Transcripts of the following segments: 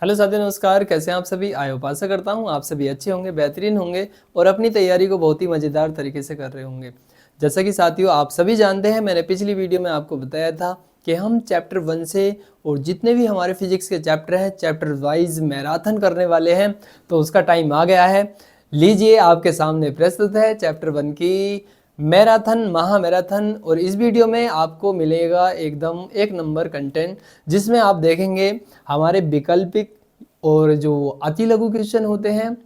Hello साथियों, नमस्कार। कैसे हैं आप सभी? आई होप आशा करता हूं आप सभी अच्छे होंगे, बेहतरीन होंगे और अपनी तैयारी को बहुत ही मज़ेदार तरीके से कर रहे होंगे। जैसा कि साथियों आप सभी जानते हैं, मैंने पिछली वीडियो में आपको बताया था कि हम चैप्टर 1 से और जितने भी हमारे फिजिक्स के चैप्टर हैं चैप्टर वाइज मैराथन करने वाले हैं, तो उसका टाइम आ गया है। लीजिए, आपके सामने प्रस्तुत है चैप्टर 1 की मैराथन, महामैराथन। और इस वीडियो में आपको मिलेगा एकदम एक नंबर कंटेंट, जिसमें आप देखेंगे हमारे विकल्पिक और जो अति लघु क्वेश्चन होते हैं,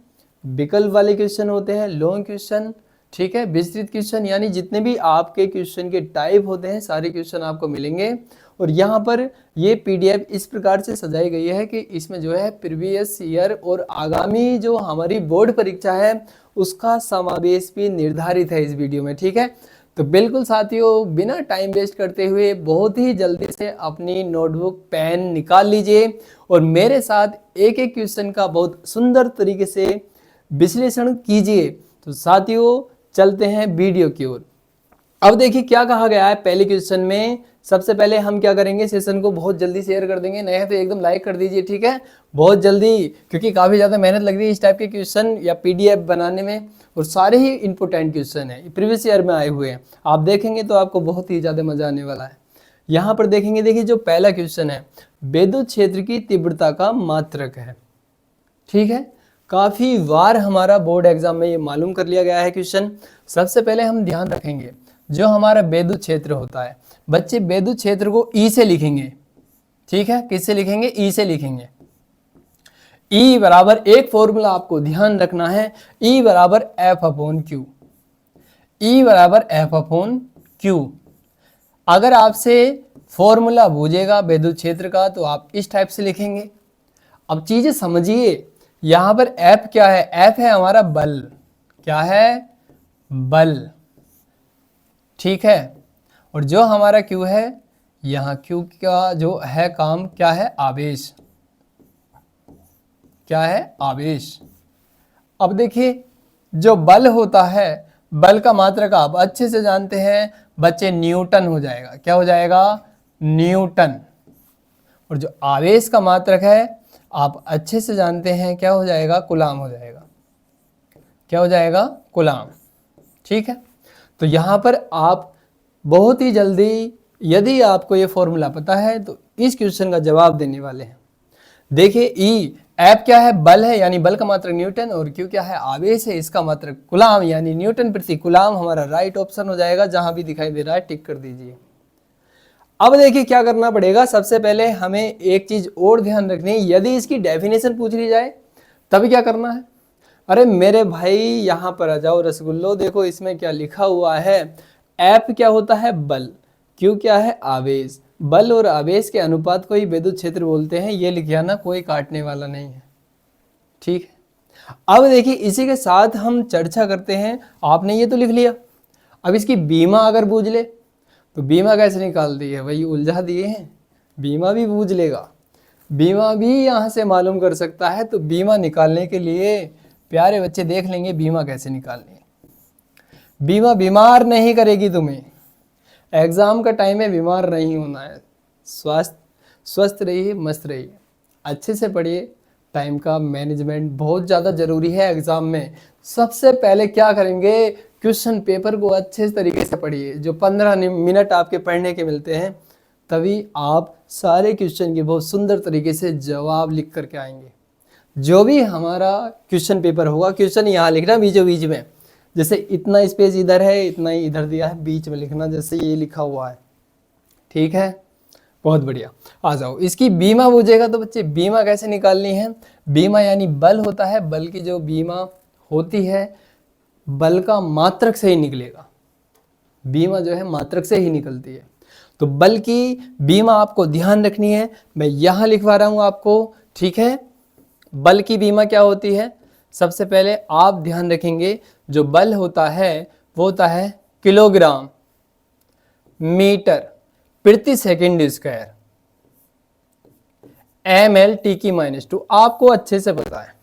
विकल्प वाले क्वेश्चन होते हैं, लॉन्ग क्वेश्चन, ठीक है, विस्तृत क्वेश्चन, यानी जितने भी आपके क्वेश्चन के टाइप होते हैं सारे क्वेश्चन आपको मिलेंगे। और यहाँ पर ये पीडीएफ इस प्रकार से सजाई गई है कि इसमें जो है प्रीवियस ईयर और आगामी जो हमारी बोर्ड परीक्षा है उसका समावेश भी निर्धारित है इस वीडियो में, ठीक है। तो बिल्कुल साथियों, बिना टाइम वेस्ट करते हुए बहुत ही जल्दी से अपनी नोटबुक पेन निकाल लीजिए और मेरे साथ एक एक क्वेश्चन का बहुत सुंदर तरीके से विश्लेषण कीजिए। तो साथियों चलते हैं वीडियो की ओर। अब देखिए क्या कहा गया है पहले क्वेश्चन में। सबसे पहले हम क्या करेंगे, सेशन को बहुत जल्दी शेयर कर देंगे, नए हैं तो एकदम लाइक कर दीजिए, ठीक है, बहुत जल्दी, क्योंकि काफ़ी ज़्यादा मेहनत लग रही है इस टाइप के क्वेश्चन या पीडीएफ बनाने में। और सारे ही इंपॉर्टेंट क्वेश्चन हैं, प्रीवियस ईयर में आए हुए हैं, आप देखेंगे तो आपको बहुत ही ज़्यादा मजा आने वाला है। यहाँ पर देखेंगे, देखिए जो पहला क्वेश्चन है, विद्युत क्षेत्र की तीव्रता का मात्रक है, ठीक है। काफ़ी बार हमारा बोर्ड एग्जाम में ये मालूम कर लिया गया है क्वेश्चन। सबसे पहले हम ध्यान रखेंगे जो हमारा विद्युत क्षेत्र होता है, बच्चे विद्युत क्षेत्र को ई से लिखेंगे, ठीक है। किससे लिखेंगे? ई से लिखेंगे। ई बराबर एक फॉर्मूला आपको ध्यान रखना है, ई बराबर एफ अपॉन क्यू। ई बराबर एफ अपॉन क्यू। अगर आपसे फॉर्मूला पूछेगा विद्युत क्षेत्र का तो आप इस टाइप से लिखेंगे। अब चीजें समझिए, यहां पर एफ क्या है? एफ है हमारा बल। क्या है? बल, ठीक है। और जो हमारा क्यू है, यहां क्यू का जो है काम क्या है? आवेश। क्या है? आवेश। अब देखिए जो बल होता है, बल का मात्रक आप अच्छे से जानते हैं बच्चे, न्यूटन हो जाएगा। क्या हो जाएगा? न्यूटन। और जो आवेश का मात्रक है आप अच्छे से जानते हैं, क्या हो जाएगा? कूलाम हो जाएगा। क्या हो जाएगा? कूलाम, ठीक है। तो यहां पर आप बहुत ही जल्दी, यदि आपको ये फॉर्मूला पता है तो इस क्वेश्चन का जवाब देने वाले हैं। देखिए ई, एफ क्या है? बल है, यानी बल का मात्रक न्यूटन, और क्यू क्या है? आवेश है, इसका मात्रक कूलाम, यानी न्यूटन प्रति कूलाम हमारा राइट ऑप्शन हो जाएगा। जहां भी दिखाई दे रहा है टिक कर दीजिए। अब देखिए क्या करना पड़ेगा, सबसे पहले हमें एक चीज और ध्यान रखनी है, यदि इसकी डेफिनेशन पूछ ली जाए तभी क्या करना है। अरे मेरे भाई यहाँ पर आ जाओ रसगुल्लो, देखो इसमें क्या लिखा हुआ है। एफ क्या होता है? बल। क्यू क्या है? आवेश। बल और आवेश के अनुपात को ही विद्युत क्षेत्र बोलते हैं। ये लिख ना, कोई काटने वाला नहीं है, ठीक है। अब देखिए इसी के साथ हम चर्चा करते हैं। आपने ये तो लिख लिया, अब इसकी बीमा अगर बूझ ले तो बीमा कैसे निकाल दी है? वही उलझा दिए हैं, बीमा भी बूझ लेगा, बीमा भी यहाँ से मालूम कर सकता है। तो बीमा निकालने के लिए प्यारे बच्चे देख लेंगे बीमा कैसे निकालनी है। बीमा बीमार नहीं करेगी तुम्हें, एग्जाम का टाइम है, बीमार नहीं होना है। स्वस्थ रहिए, मस्त रहिए, अच्छे से पढ़िए। टाइम का मैनेजमेंट बहुत ज़्यादा ज़रूरी है एग्ज़ाम में। सबसे पहले क्या करेंगे, क्वेश्चन पेपर को अच्छे तरीके से पढ़िए। जो 15 मिनट आपके पढ़ने के मिलते हैं, तभी आप सारे क्वेश्चन के बहुत सुंदर तरीके से जवाब लिख करके आएंगे। जो भी हमारा क्वेश्चन पेपर होगा, क्वेश्चन यहाँ लिखना बीचों बीच में, जैसे इतना स्पेस इधर है, इतना ही इधर दिया है, बीच में लिखना जैसे ये लिखा हुआ है, ठीक है। बहुत बढ़िया, आ जाओ। इसकी बीमा पूछेगा तो बच्चे बीमा कैसे निकालनी है? बीमा यानी बल होता है, बल की जो बीमा होती है बल का मात्रक से ही निकलेगा। बीमा जो है मात्रक से ही निकलती है। तो बल की बीमा आपको ध्यान रखनी है, मैं यहां लिखवा रहा हूं आपको, ठीक है। बल की बीमा क्या होती है? सबसे पहले आप ध्यान रखेंगे, जो बल होता है वो होता है किलोग्राम मीटर प्रति सेकंड स्क्वायर, ml/t⁻²। आपको अच्छे से पता है,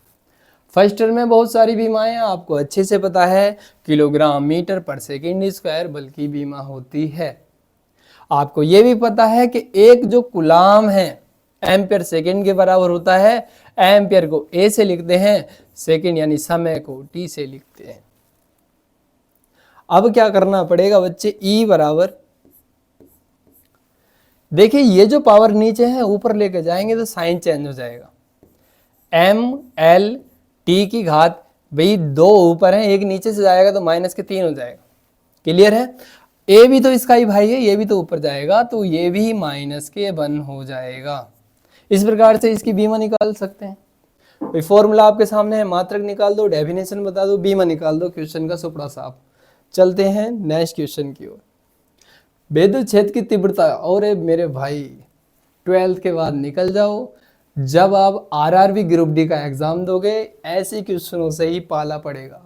फर्स्ट ईयर में बहुत सारी बीमाएं आपको अच्छे से पता है, किलोग्राम मीटर पर सेकंड स्क्वायर बल की बीमा होती है। आपको यह भी पता है कि एक जो कूलाम है, एम्पियर सेकंड के बराबर होता है। एम्पियर को ए से लिखते हैं, सेकंड यानी समय को टी से लिखते हैं। अब क्या करना पड़ेगा बच्चे, ई बराबर, देखिए ये जो पावर नीचे है ऊपर लेके जाएंगे तो साइन चेंज हो जाएगा। एम एल टी की घात, भाई दो ऊपर है, एक नीचे से जाएगा तो माइनस के 3 हो जाएगा। क्लियर है? ए भी तो इसका ही भाई है, ये भी तो ऊपर जाएगा तो ये भी माइनस के 1 हो जाएगा। इस प्रकार से इसकी बीमा निकाल सकते हैं। भाई फॉर्मूला आपके सामने है, मात्रक निकाल दो, डेफिनेशन बता दो, बीमा निकाल दो, क्वेश्चन का सुपड़ा साफ। चलते हैं नेक्स्ट क्वेश्चन की ओर। विद्युत क्षेत्र की तीव्रता, और मेरे भाई 12th के बाद निकल जाओ, जब आप आरआरबी ग्रुप डी का एग्जाम दोगे ऐसे क्वेश्चनों से ही पाला पड़ेगा,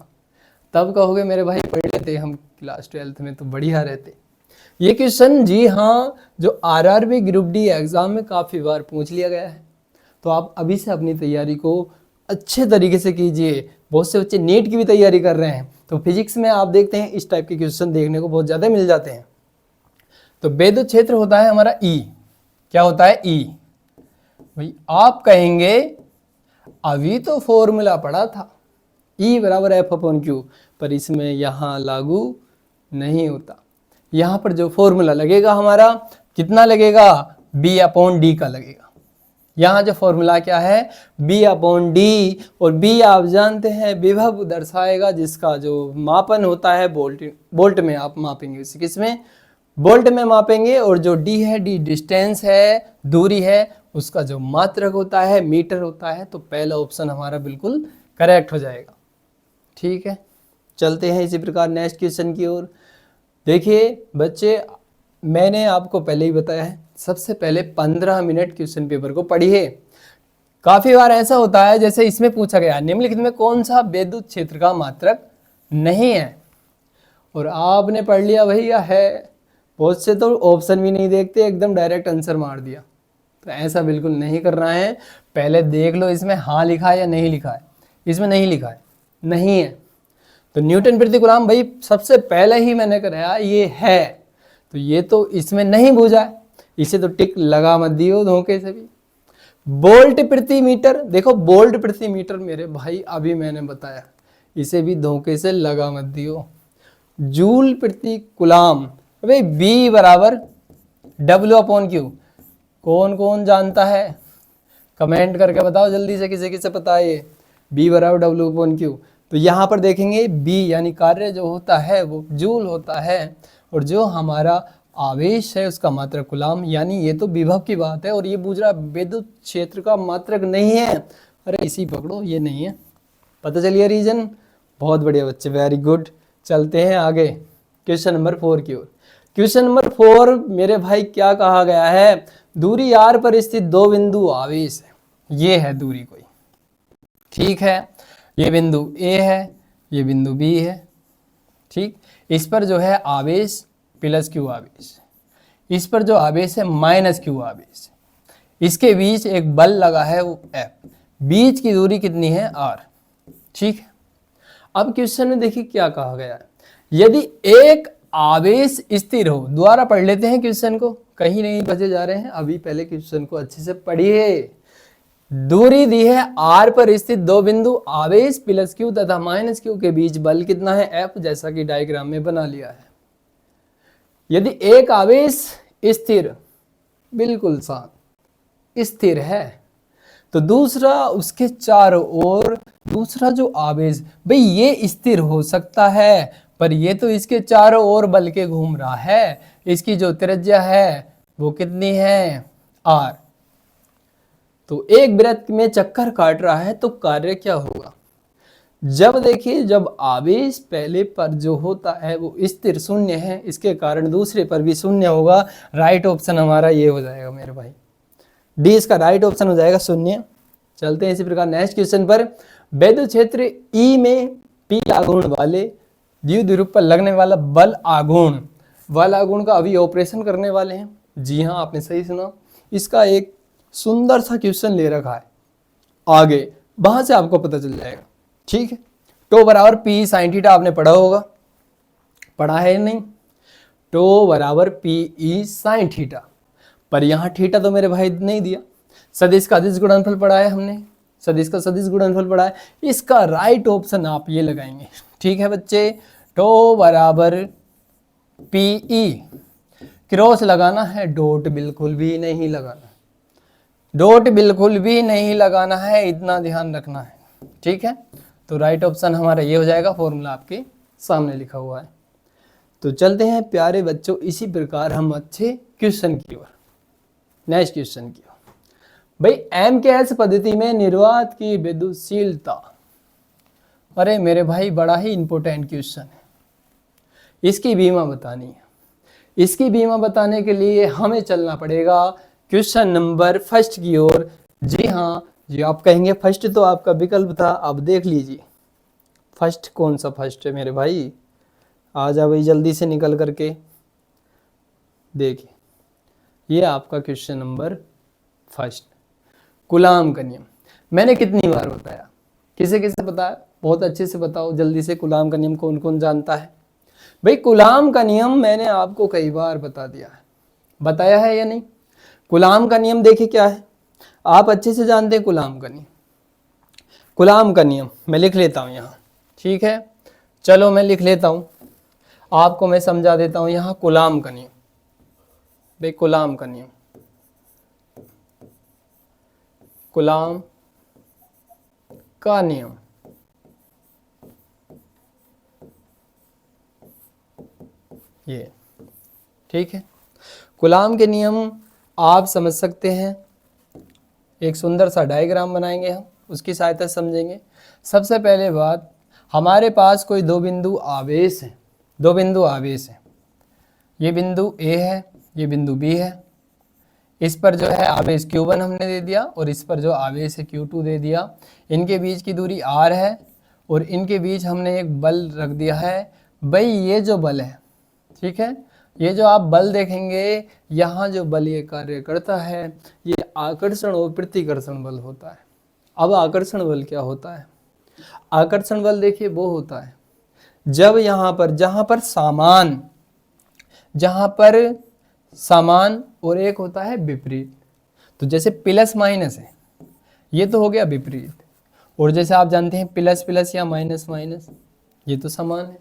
तब कहोगे मेरे भाई पढ़ लेते हम क्लास 12th में तो बढ़िया रहते। ये क्वेश्चन जी हाँ जो आरआरबी ग्रुप डी एग्जाम में काफ़ी बार पूछ लिया गया है, तो आप अभी से अपनी तैयारी को अच्छे तरीके से कीजिए। बहुत से बच्चे नीट की भी तैयारी कर रहे हैं, तो फिजिक्स में आप देखते हैं इस टाइप के क्वेश्चन देखने को बहुत ज़्यादा मिल जाते हैं। तो विद्युत क्षेत्र होता है हमारा ई। क्या होता है? ई। भाई आप कहेंगे अभी तो फॉर्मूला पढ़ा था ई बराबर एफ अपॉन क्यू, पर इसमें यहाँ लागू नहीं होता। यहाँ पर जो फॉर्मूला लगेगा हमारा कितना लगेगा? बी अपॉन डी का लगेगा। यहाँ जो फॉर्मूला क्या है? बी अपॉन डी, और बी आप जानते हैं विभव दर्शाएगा, जिसका जो मापन होता है वोल्ट में आप मापेंगे, उसे किसमें? वोल्ट में मापेंगे। और जो डी है, डी डिस्टेंस है, दूरी है, उसका जो मात्रक होता है मीटर होता है। तो पहला ऑप्शन हमारा बिल्कुल करेक्ट हो जाएगा। ठीक है, चलते हैं इसी प्रकार नेक्स्ट क्वेश्चन की ओर। देखिए बच्चे, मैंने आपको पहले ही बताया है, सबसे पहले 15 मिनट क्वेश्चन पेपर को पढ़िए। काफी बार ऐसा होता है जैसे इसमें पूछा गया निम्नलिखित में कौन सा विद्युत क्षेत्र का मात्रक नहीं है, और आपने पढ़ लिया भैया है। बहुत से तो ऑप्शन भी नहीं देखते, एकदम डायरेक्ट आंसर मार दिया। तो ऐसा बिल्कुल नहीं करना है, पहले देख लो इसमें हाँ लिखा है या नहीं लिखा है। इसमें नहीं लिखा है, नहीं है, तो न्यूटन प्रति कूलम भाई सबसे पहले ही मैंने कराया ये है, तो ये तो इसमें नहीं बूझा है, इसे तो टिक लगा मत दियो धोखे से भी। वोल्ट प्रति मीटर, देखो वोल्ट प्रति मीटर मेरे भाई अभी मैंने बताया, इसे भी धोखे से लगा मत दियो। जूल प्रति कूलम, भाई बी बराबर डब्ल्यू अपॉन क्यू, कौन कौन जानता है? कमेंट करके बताओ जल्दी से, किसे किसे पता है ये बी बराबर डब्ल्यू अपॉन क्यू। तो यहाँ पर देखेंगे बी यानी कार्य जो होता है वो जूल होता है, और जो हमारा आवेश है उसका मात्रक कूलम, यानी ये तो विभव की बात है, और ये पूछ रहा विद्युत क्षेत्र का मात्रक नहीं है। अरे इसी पकड़ो, ये नहीं है। पता चलिए रीजन? बहुत बढ़िया बच्चे, वेरी गुड। चलते हैं आगे क्वेश्चन नंबर 4 की ओर। क्वेश्चन नंबर 4 मेरे भाई क्या कहा गया है? दूरी r पर स्थित दो बिंदु आवेश है, ये है दूरी कोई, ठीक है, ये बिंदु A है, ये बिंदु B है, ठीक। इस पर जो है आवेश प्लस क्यू आवेश, इस पर जो आवेश है माइनस क्यू आवेश, इसके बीच एक बल लगा है वो F, बीच की दूरी कितनी है R, ठीक है। अब क्वेश्चन में देखिए क्या कहा गया है, यदि एक आवेश स्थिर हो, दोबारा पढ़ लेते हैं क्वेश्चन को, कहीं नहीं बचे जा रहे हैं, अभी पहले क्वेश्चन को अच्छे से पढ़िए। दूरी दी है R पर स्थित दो बिंदु आवेश प्लस क्यू तथा माइनस क्यू के बीच बल कितना है F, जैसा कि डायग्राम में बना लिया है। यदि एक आवेश स्थिर, बिल्कुल शांत स्थिर है, तो दूसरा उसके चारों ओर दूसरा जो आवेश, भाई ये स्थिर हो सकता है, पर ये तो इसके चारों ओर बल के घूम रहा है, इसकी जो त्रिज्या है वो कितनी है R, तो एक वृत्त में चक्कर काट रहा है, तो कार्य क्या होगा? जब देखिए जब आवेश पहले पर जो होता है वो स्थिर शून्य है, इसके कारण दूसरे पर भी शून्य होगा। राइट ऑप्शन हमारा ये हो जाएगा मेरे भाई, डी इसका राइट ऑप्शन हो जाएगा, शून्य। चलते हैं इसी प्रकार नेक्स्ट क्वेश्चन पर। विद्युत क्षेत्र ई में पी आघूर्ण वाले द्विध्रुव पर लगने वाला बल आघूर्ण का अभी ऑपरेशन करने वाले हैं। जी हाँ, आपने सही सुना, इसका एक सुंदर सा क्वेश्चन ले रखा है आगे, वहां से आपको पता चल जाएगा, ठीक है। टो बराबर पी साइन थीटा आपने पढ़ा होगा, पढ़ा है नहीं? टो बराबर पी ई साइन थीटा, पर यहाँ थीटा तो मेरे भाई नहीं दिया, सदिश का अदिश गुणनफल पढ़ा है हमने, सदिश का सदिश गुणनफल पढ़ा है। इसका राइट ऑप्शन आप ये लगाएंगे, ठीक है बच्चे। टो बराबर पीई, क्रॉस लगाना है, डॉट बिल्कुल भी नहीं लगाना, डॉट बिल्कुल भी नहीं लगाना है, इतना ध्यान रखना है, ठीक है। तो राइट ऑप्शन हमारा ये हो जाएगा, फॉर्मूला आपके सामने लिखा हुआ है। तो चलते हैं प्यारे बच्चों इसी प्रकार हम अच्छे क्वेश्चन की ओर, नेक्स्ट क्वेश्चन की ओर। भाई एमकेएस पद्धति में निर्वात की विद्युतशीलता, अरे मेरे भाई बड़ा ही इंपॉर्टेंट क्वेश्चन है, इसकी बीमा बतानी है। इसकी बीमा बताने के लिए हमें चलना पड़ेगा क्वेश्चन नंबर फर्स्ट की ओर। जी हाँ जी, आप कहेंगे फर्स्ट तो आपका विकल्प था, अब देख लीजिए फर्स्ट कौन सा फर्स्ट है मेरे भाई, आ जा भाई जल्दी से निकल करके देखिए, ये आपका क्वेश्चन नंबर फर्स्ट, कूलाम का नियम। मैंने कितनी बार बताया, किसे किसे बताया, बहुत अच्छे से बताओ जल्दी से, कूलाम का नियम कौन कौन जानता है। भाई कूलाम का नियम मैंने आपको कई बार बता दिया है, बताया है या नहीं। कूलाम का नियम देखिए क्या है, आप अच्छे से जानते हैं कूलाम का नियम। कूलाम का नियम मैं लिख लेता हूँ यहाँ, ठीक है, चलो मैं लिख लेता हूँ, आपको मैं समझा देता हूँ यहाँ कूलाम का नियम। भाई कूलाम का नियम, कूलाम का नियम, ये ठीक है। कूलाम के नियम आप समझ सकते हैं, एक सुंदर सा डायग्राम बनाएंगे हम, उसकी सहायता से समझेंगे। सबसे पहले बात, हमारे पास कोई दो बिंदु आवेश है, दो बिंदु आवेश है, ये बिंदु ए है, ये बिंदु बी है। इस पर जो है आवेश Q1 हमने दे दिया और इस पर जो आवेश है Q2 दे दिया। इनके बीच की दूरी R है और इनके बीच हमने एक बल रख दिया है। भाई ये जो बल है, ठीक है, ये जो आप बल देखेंगे यहाँ जो बल ये कार्य करता है, ये आकर्षण और प्रतिकर्षण बल होता है। अब आकर्षण बल क्या होता है, आकर्षण बल देखिए वो होता है जब यहाँ पर, जहाँ पर सामान और एक होता है विपरीत। तो जैसे प्लस माइनस है, ये तो हो गया विपरीत, और जैसे आप जानते हैं प्लस प्लस या माइनस माइनस, ये तो समान है।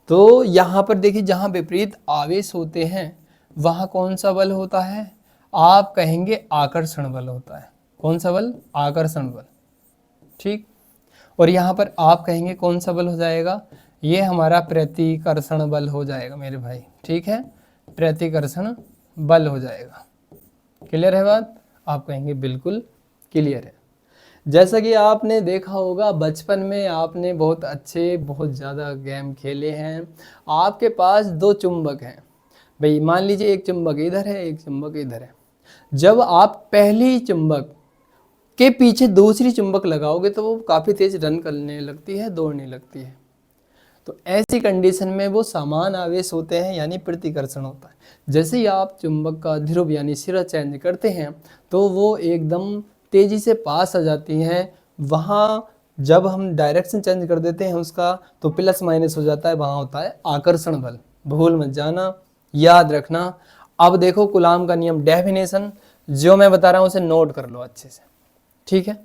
तो यहाँ पर देखिए जहाँ विपरीत आवेश होते हैं वहाँ कौन सा बल होता है, आप कहेंगे आकर्षण बल होता है। कौन सा बल, आकर्षण बल, ठीक। और यहाँ पर आप कहेंगे कौन सा बल हो जाएगा, ये हमारा प्रतिकर्षण बल हो जाएगा मेरे भाई, ठीक है, प्रतिकर्षण बल हो जाएगा। क्लियर है बात, आप कहेंगे बिल्कुल क्लियर है। जैसा कि आपने देखा होगा बचपन में आपने बहुत अच्छे, बहुत ज़्यादा गेम खेले हैं। आपके पास दो चुंबक हैं, भाई मान लीजिए एक चुंबक इधर है, एक चुंबक इधर है। जब आप पहली चुंबक के पीछे दूसरी चुंबक लगाओगे तो वो काफ़ी तेज रन करने लगती है, दौड़ने लगती है। तो ऐसी कंडीशन में वो समान आवेश होते हैं, यानी प्रतिकर्षण होता है। जैसे ही आप चुंबक का ध्रुव यानी सिरा चेंज करते हैं तो वो एकदम तेजी से पास आ जाती हैं। वहाँ जब हम डायरेक्शन चेंज कर देते हैं उसका तो प्लस माइनस हो जाता है, वहाँ होता है आकर्षण बल। भूल मत जाना, याद रखना। अब देखो कूलाम का नियम, डेफिनेशन जो मैं बता रहा हूँ उसे नोट कर लो अच्छे से, ठीक है।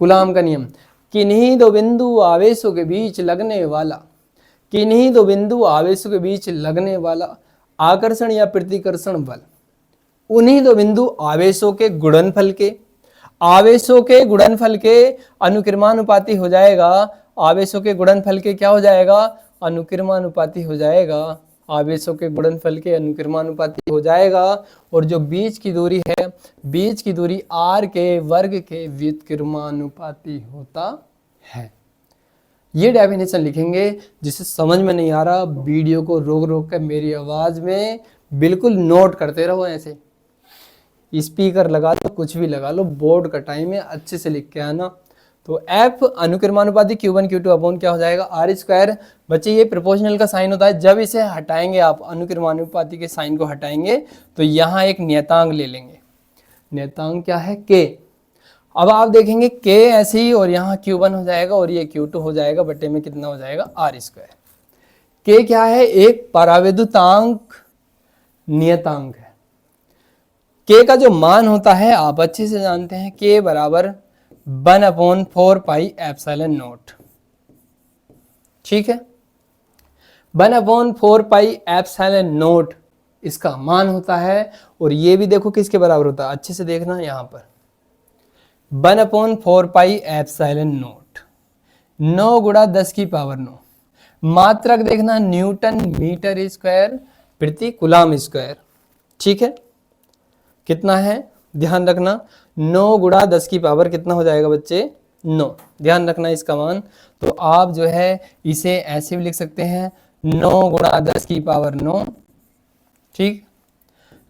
कूलाम का नियम, किन्हीं दो बिंदु आवेशों के बीच लगने वाला, किन्हीं दो बिंदु आवेशों के बीच लगने वाला आकर्षण या प्रतिकर्षण बल उन्हीं दो बिंदु आवेशों के गुणनफल के, आवेशों के गुणनफल के अनुक्रमानुपाती हो जाएगा। आवेशों के गुणनफल के क्या हो जाएगा, अनुक्रमानुपाती हो जाएगा। आवेशों के गुणनफल के अनुक्रमानुपाती हो जाएगा। और जो बीच की दूरी है, बीच की दूरी r के वर्ग के व्युत्क्रमानुपाती होता है। ये डेफिनेशन लिखेंगे। जिसे समझ में नहीं आ रहा वीडियो को रोक रोक कर मेरी आवाज में बिल्कुल नोट करते रहो, ऐसे स्पीकर लगा लो, कुछ भी लगा लो, बोर्ड का टाइम है, अच्छे से लिख के आना। तो F अनुक्रमानुपाती Q1 Q2 अपॉन क्या हो जाएगा, R स्क्वायर। बच्चे ये प्रोपोर्शनल का साइन होता है, जब इसे हटाएंगे आप, अनुक्रमानुपाती के साइन को हटाएंगे तो यहाँ एक नियतांक ले लेंगे। नियतांक क्या है, K। अब आप देखेंगे K ऐसे ही, और यहाँ Q1 हो जाएगा और ये Q2 हो जाएगा, बट्टे में कितना हो जाएगा, R स्क्वायर। K क्या है, एक परावैद्युतांक नियतांक है। के का जो मान होता है आप अच्छे से जानते हैं, के बराबर 1/4πε0। ठीक है, 1/4πε0 इसका मान होता है। और ये भी देखो किसके बराबर होता है, अच्छे से देखना यहां पर 1/4πε0, 9 गुणा 10 की पावर 9। मात्रक देखना न्यूटन मीटर स्क्वायर प्रति कूलम स्क्वायर। ठीक है, कितना है ध्यान रखना, 9 गुणा 10 की पावर कितना हो जाएगा बच्चे, 9। ध्यान रखना इसका मान। तो आप जो है इसे ऐसे भी लिख सकते हैं 9 गुणा 10 की पावर 9, ठीक,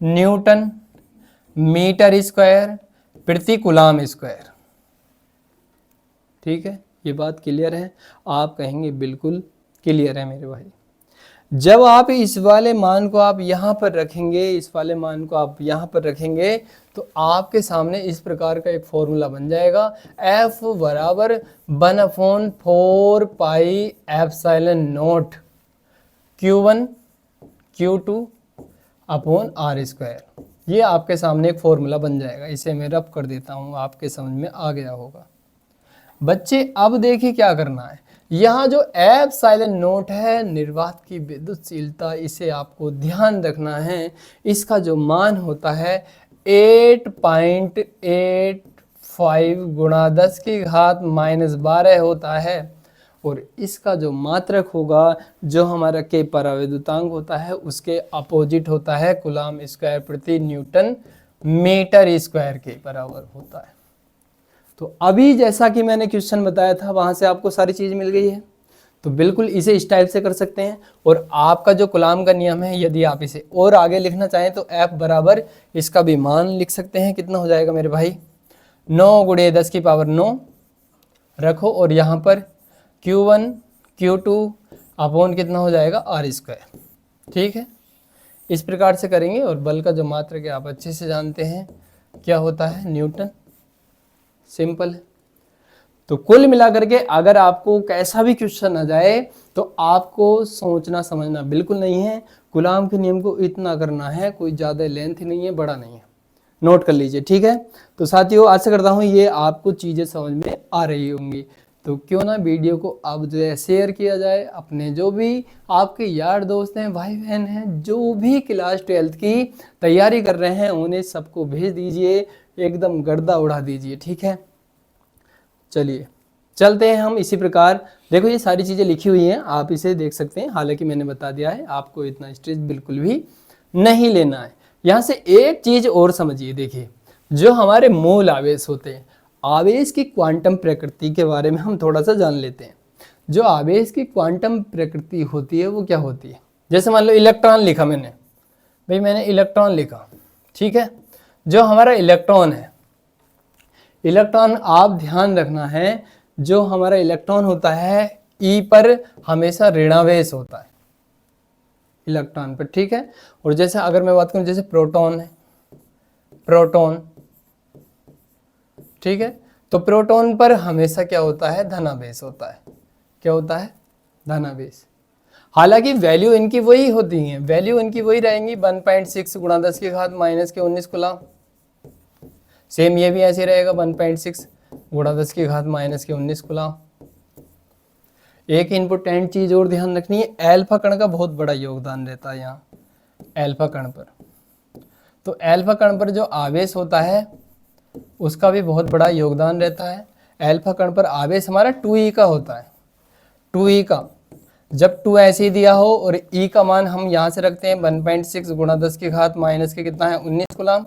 न्यूटन मीटर स्क्वायर प्रति कूलम स्क्वायर। ठीक है, ये बात क्लियर है, आप कहेंगे बिल्कुल क्लियर है मेरे भाई। जब आप इस वाले मान को आप यहाँ पर रखेंगे, इस वाले मान को आप यहाँ पर रखेंगे, तो आपके सामने इस प्रकार का एक फॉर्मूला बन जाएगा, F बराबर 1/4πε0 Q1 Q2 upon R square. ये आपके सामने एक फॉर्मूला बन जाएगा। इसे मैं रब कर देता हूँ, आपके समझ में आ गया होगा बच्चे। अब देखिए क्या करना है, यहाँ जो ε0 है निर्वात की विद्युतशीलता, इसे आपको ध्यान रखना है। इसका जो मान होता है 8.85 गुणा 10 की घात -12 होता है। और इसका जो मात्रक होगा, जो हमारा के परावैद्युतांक होता है, उसके अपोजिट होता है कूलम स्क्वायर प्रति न्यूटन मीटर स्क्वायर के बराबर होता है। तो अभी जैसा कि मैंने क्वेश्चन बताया था, वहां से आपको सारी चीज मिल गई है। तो बिल्कुल इसे इस टाइप से कर सकते हैं। और आपका जो कूलम का नियम है, यदि आप इसे और आगे लिखना चाहें तो F बराबर इसका भी मान लिख सकते हैं। कितना हो जाएगा मेरे भाई, 9 गुणे 10 की पावर 9 रखो, और यहाँ पर Q1 Q2 अपॉन कितना हो जाएगा, R स्क्वायर। ठीक है, इस प्रकार से करेंगे। और बल का जो मात्रक है आप अच्छे से जानते हैं, क्या होता है, न्यूटन। सिंपल है। तो कुल मिलाकर के अगर आपको कैसा भी क्वेश्चन आ जाए तो आपको सोचना समझना बिल्कुल नहीं है, कूलम के नियम को इतना करना है, कोई ज़्यादा लेंथ नहीं है, बड़ा नहीं है, नोट कर लीजिए। ठीक है, तो साथियों आशा करता हूँ ये आपको चीज़ें समझ में आ रही होंगी। तो क्यों ना वीडियो को अब जो है शेयर किया जाए, अपने जो भी आपके यार दोस्त हैं, भाई बहन हैं, जो भी क्लास 12th की तैयारी कर रहे हैं, उन्हें सबको भेज दीजिए, एकदम गर्दा उड़ा दीजिए। ठीक है, चलिए चलते हैं हम इसी प्रकार। देखो ये सारी चीज़ें लिखी हुई हैं, आप इसे देख सकते हैं। हालांकि मैंने बता दिया है, आपको इतना स्ट्रेस बिल्कुल भी नहीं लेना है। यहाँ से एक चीज़ और समझिए, देखिए जो हमारे मूल आवेश होते हैं, आवेश की क्वांटम प्रकृति के बारे में हम थोड़ा सा जान लेते हैं। जो आवेश की क्वांटम प्रकृति होती है वो क्या होती है, जैसे मान लो इलेक्ट्रॉन लिखा मैंने, भाई मैंने इलेक्ट्रॉन लिखा, ठीक है। जो हमारा इलेक्ट्रॉन है, इलेक्ट्रॉन आप ध्यान रखना है, जो हमारा इलेक्ट्रॉन होता है ई पर हमेशा ऋणावेश होता है इलेक्ट्रॉन पर, ठीक है। और जैसे अगर मैं बात करूं, जैसे प्रोटॉन है, प्रोटॉन, ठीक है, तो प्रोटॉन पर हमेशा क्या होता है, धनावेश होता है। क्या होता है, धनावेश। हालांकि वैल्यू इनकी वही होती है, वैल्यू इनकी वही रहेंगी, 1.6 गुणा 10 की घात -19 कूलम। सेम ये भी ऐसे रहेगा, 1.6 गुणा 10 की घात -19 कूलम। एक इम्पोर्टेंट चीज और ध्यान रखनी है, एल्फा कण का बहुत बड़ा योगदान रहता है यहाँ एल्फा कण पर। तो एल्फा कण पर जो आवेश होता है उसका भी बहुत बड़ा योगदान रहता है। एल्फा कण पर आवेश हमारा 2e का होता है, 2e का। जब 2 ऐसे ही दिया हो और e का मान हम यहाँ से रखते हैं 1.6 गुणा 10 की घात माइनस के कितना है, 19 कूलम,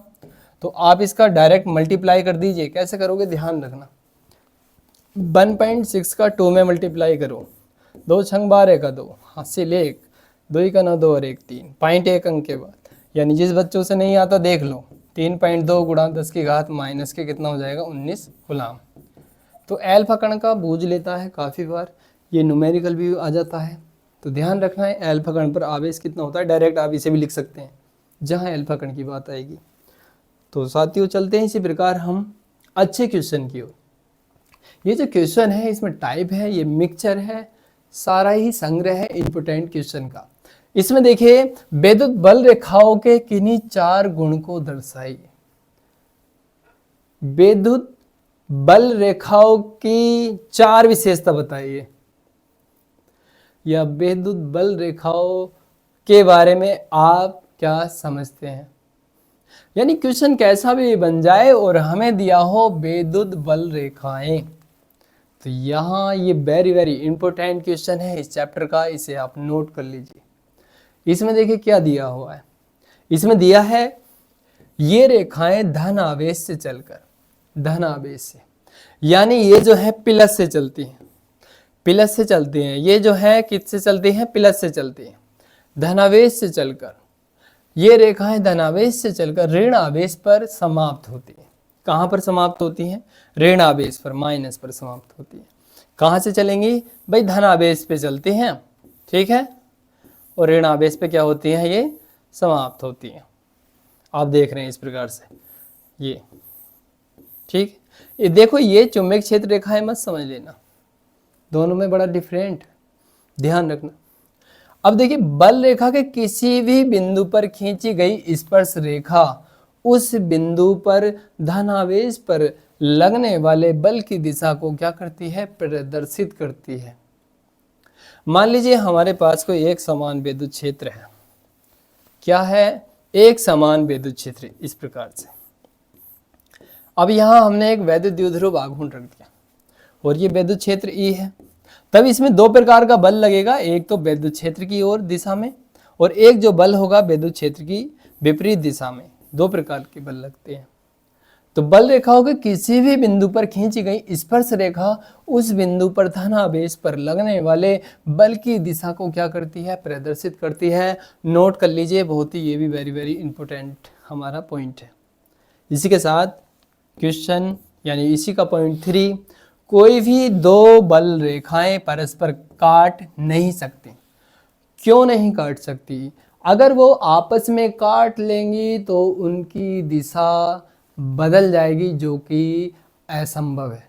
तो आप इसका डायरेक्ट मल्टीप्लाई कर दीजिए। कैसे करोगे, ध्यान रखना, 1.6 का 2 में मल्टीप्लाई करो, 2 छंग 12 का 2, हासिल 1, 2 का 9, 2 और 1 3, 0.1 अंक के बाद। यानी जिस बच्चों से नहीं आता देख लो, 3.2 गुणा 10 की घात माइनस के कितना हो जाएगा, 19 कूलम। तो एल्फा कण का बूझ लेता है काफ़ी बार, ये न्यूमेरिकल भी आ जाता है। तो ध्यान रखना है एल्फा कण पर आवेश कितना होता है, डायरेक्ट आप इसे भी लिख सकते हैं जहाँ एल्फा कण की बात आएगी। तो साथियों चलते हैं इसी प्रकार हम अच्छे क्वेश्चन की ओर। ये जो क्वेश्चन है इसमें टाइप है, ये मिक्सचर है, सारा ही संग्रह है इंपोर्टेंट क्वेश्चन का। इसमें देखिए, विद्युत बल रेखाओं के किन्हीं 4 गुण को दर्शाइए। विद्युत बल रेखाओं की 4 विशेषता बताइए, या विद्युत बल रेखाओं के बारे में आप क्या समझते हैं। यानी क्वेश्चन कैसा भी बन जाए और हमें दिया हो विद्युत बल रेखाएं, तो यहाँ ये वेरी वेरी इंपॉर्टेंट क्वेश्चन है इस चैप्टर का, इसे आप नोट कर लीजिए। इसमें देखिए क्या दिया हुआ है, इसमें दिया है ये रेखाएं धन आवेश से चलकर, धन आवेश से, यानी ये जो है प्लस से चलती हैं, प्लस से चलती हैं, ये जो है किससे चलती हैं, प्लस से चलती हैं, धनावेश से चलकर ये रेखाएं धनावेश से चलकर ऋण आवेश पर समाप्त होती हैं। कहाँ पर समाप्त होती हैं, ऋण आवेश पर, माइनस पर समाप्त होती है। कहाँ से चलेंगी भाई, धनावेश पे चलती हैं, ठीक है, और ऋण आवेश पे क्या होती हैं, ये समाप्त होती हैं। आप देख रहे हैं इस प्रकार से ये, ठीक। ये देखो ये चुंबकीय क्षेत्र रेखाएं मत समझ लेना, दोनों में बड़ा डिफरेंट, ध्यान रखना। अब देखिए बल रेखा के किसी भी बिंदु पर खींची गई स्पर्श रेखा उस बिंदु पर धनावेश पर लगने वाले बल की दिशा को क्या करती है, प्रदर्शित करती है। मान लीजिए हमारे पास कोई एक समान विद्युत क्षेत्र है, क्या है, एक समान विद्युत क्षेत्र इस प्रकार से। अब यहां हमने एक वैद्युत द्विध्रुव आघूर्ण रख दिया और ये विद्युत क्षेत्र E है, तब इसमें 2 प्रकार का बल लगेगा, एक तो विद्युत क्षेत्र की ओर दिशा में, और एक जो बल होगा विद्युत क्षेत्र की विपरीत दिशा में, 2 प्रकार के बल लगते हैं। तो बल रेखाओं के किसी भी बिंदु पर खींची गई स्पर्श रेखा उस बिंदु पर धनावेश पर लगने वाले बल की दिशा को क्या करती है, प्रदर्शित करती है। नोट कर लीजिए, बहुत ही ये भी वेरी वेरी इंपॉर्टेंट हमारा पॉइंट है। इसी के साथ क्वेश्चन यानी इसी का पॉइंट 3, कोई भी 2 बल रेखाएं परस्पर काट नहीं सकती। क्यों नहीं काट सकती, अगर वो आपस में काट लेंगी तो उनकी दिशा बदल जाएगी, जो कि असंभव है,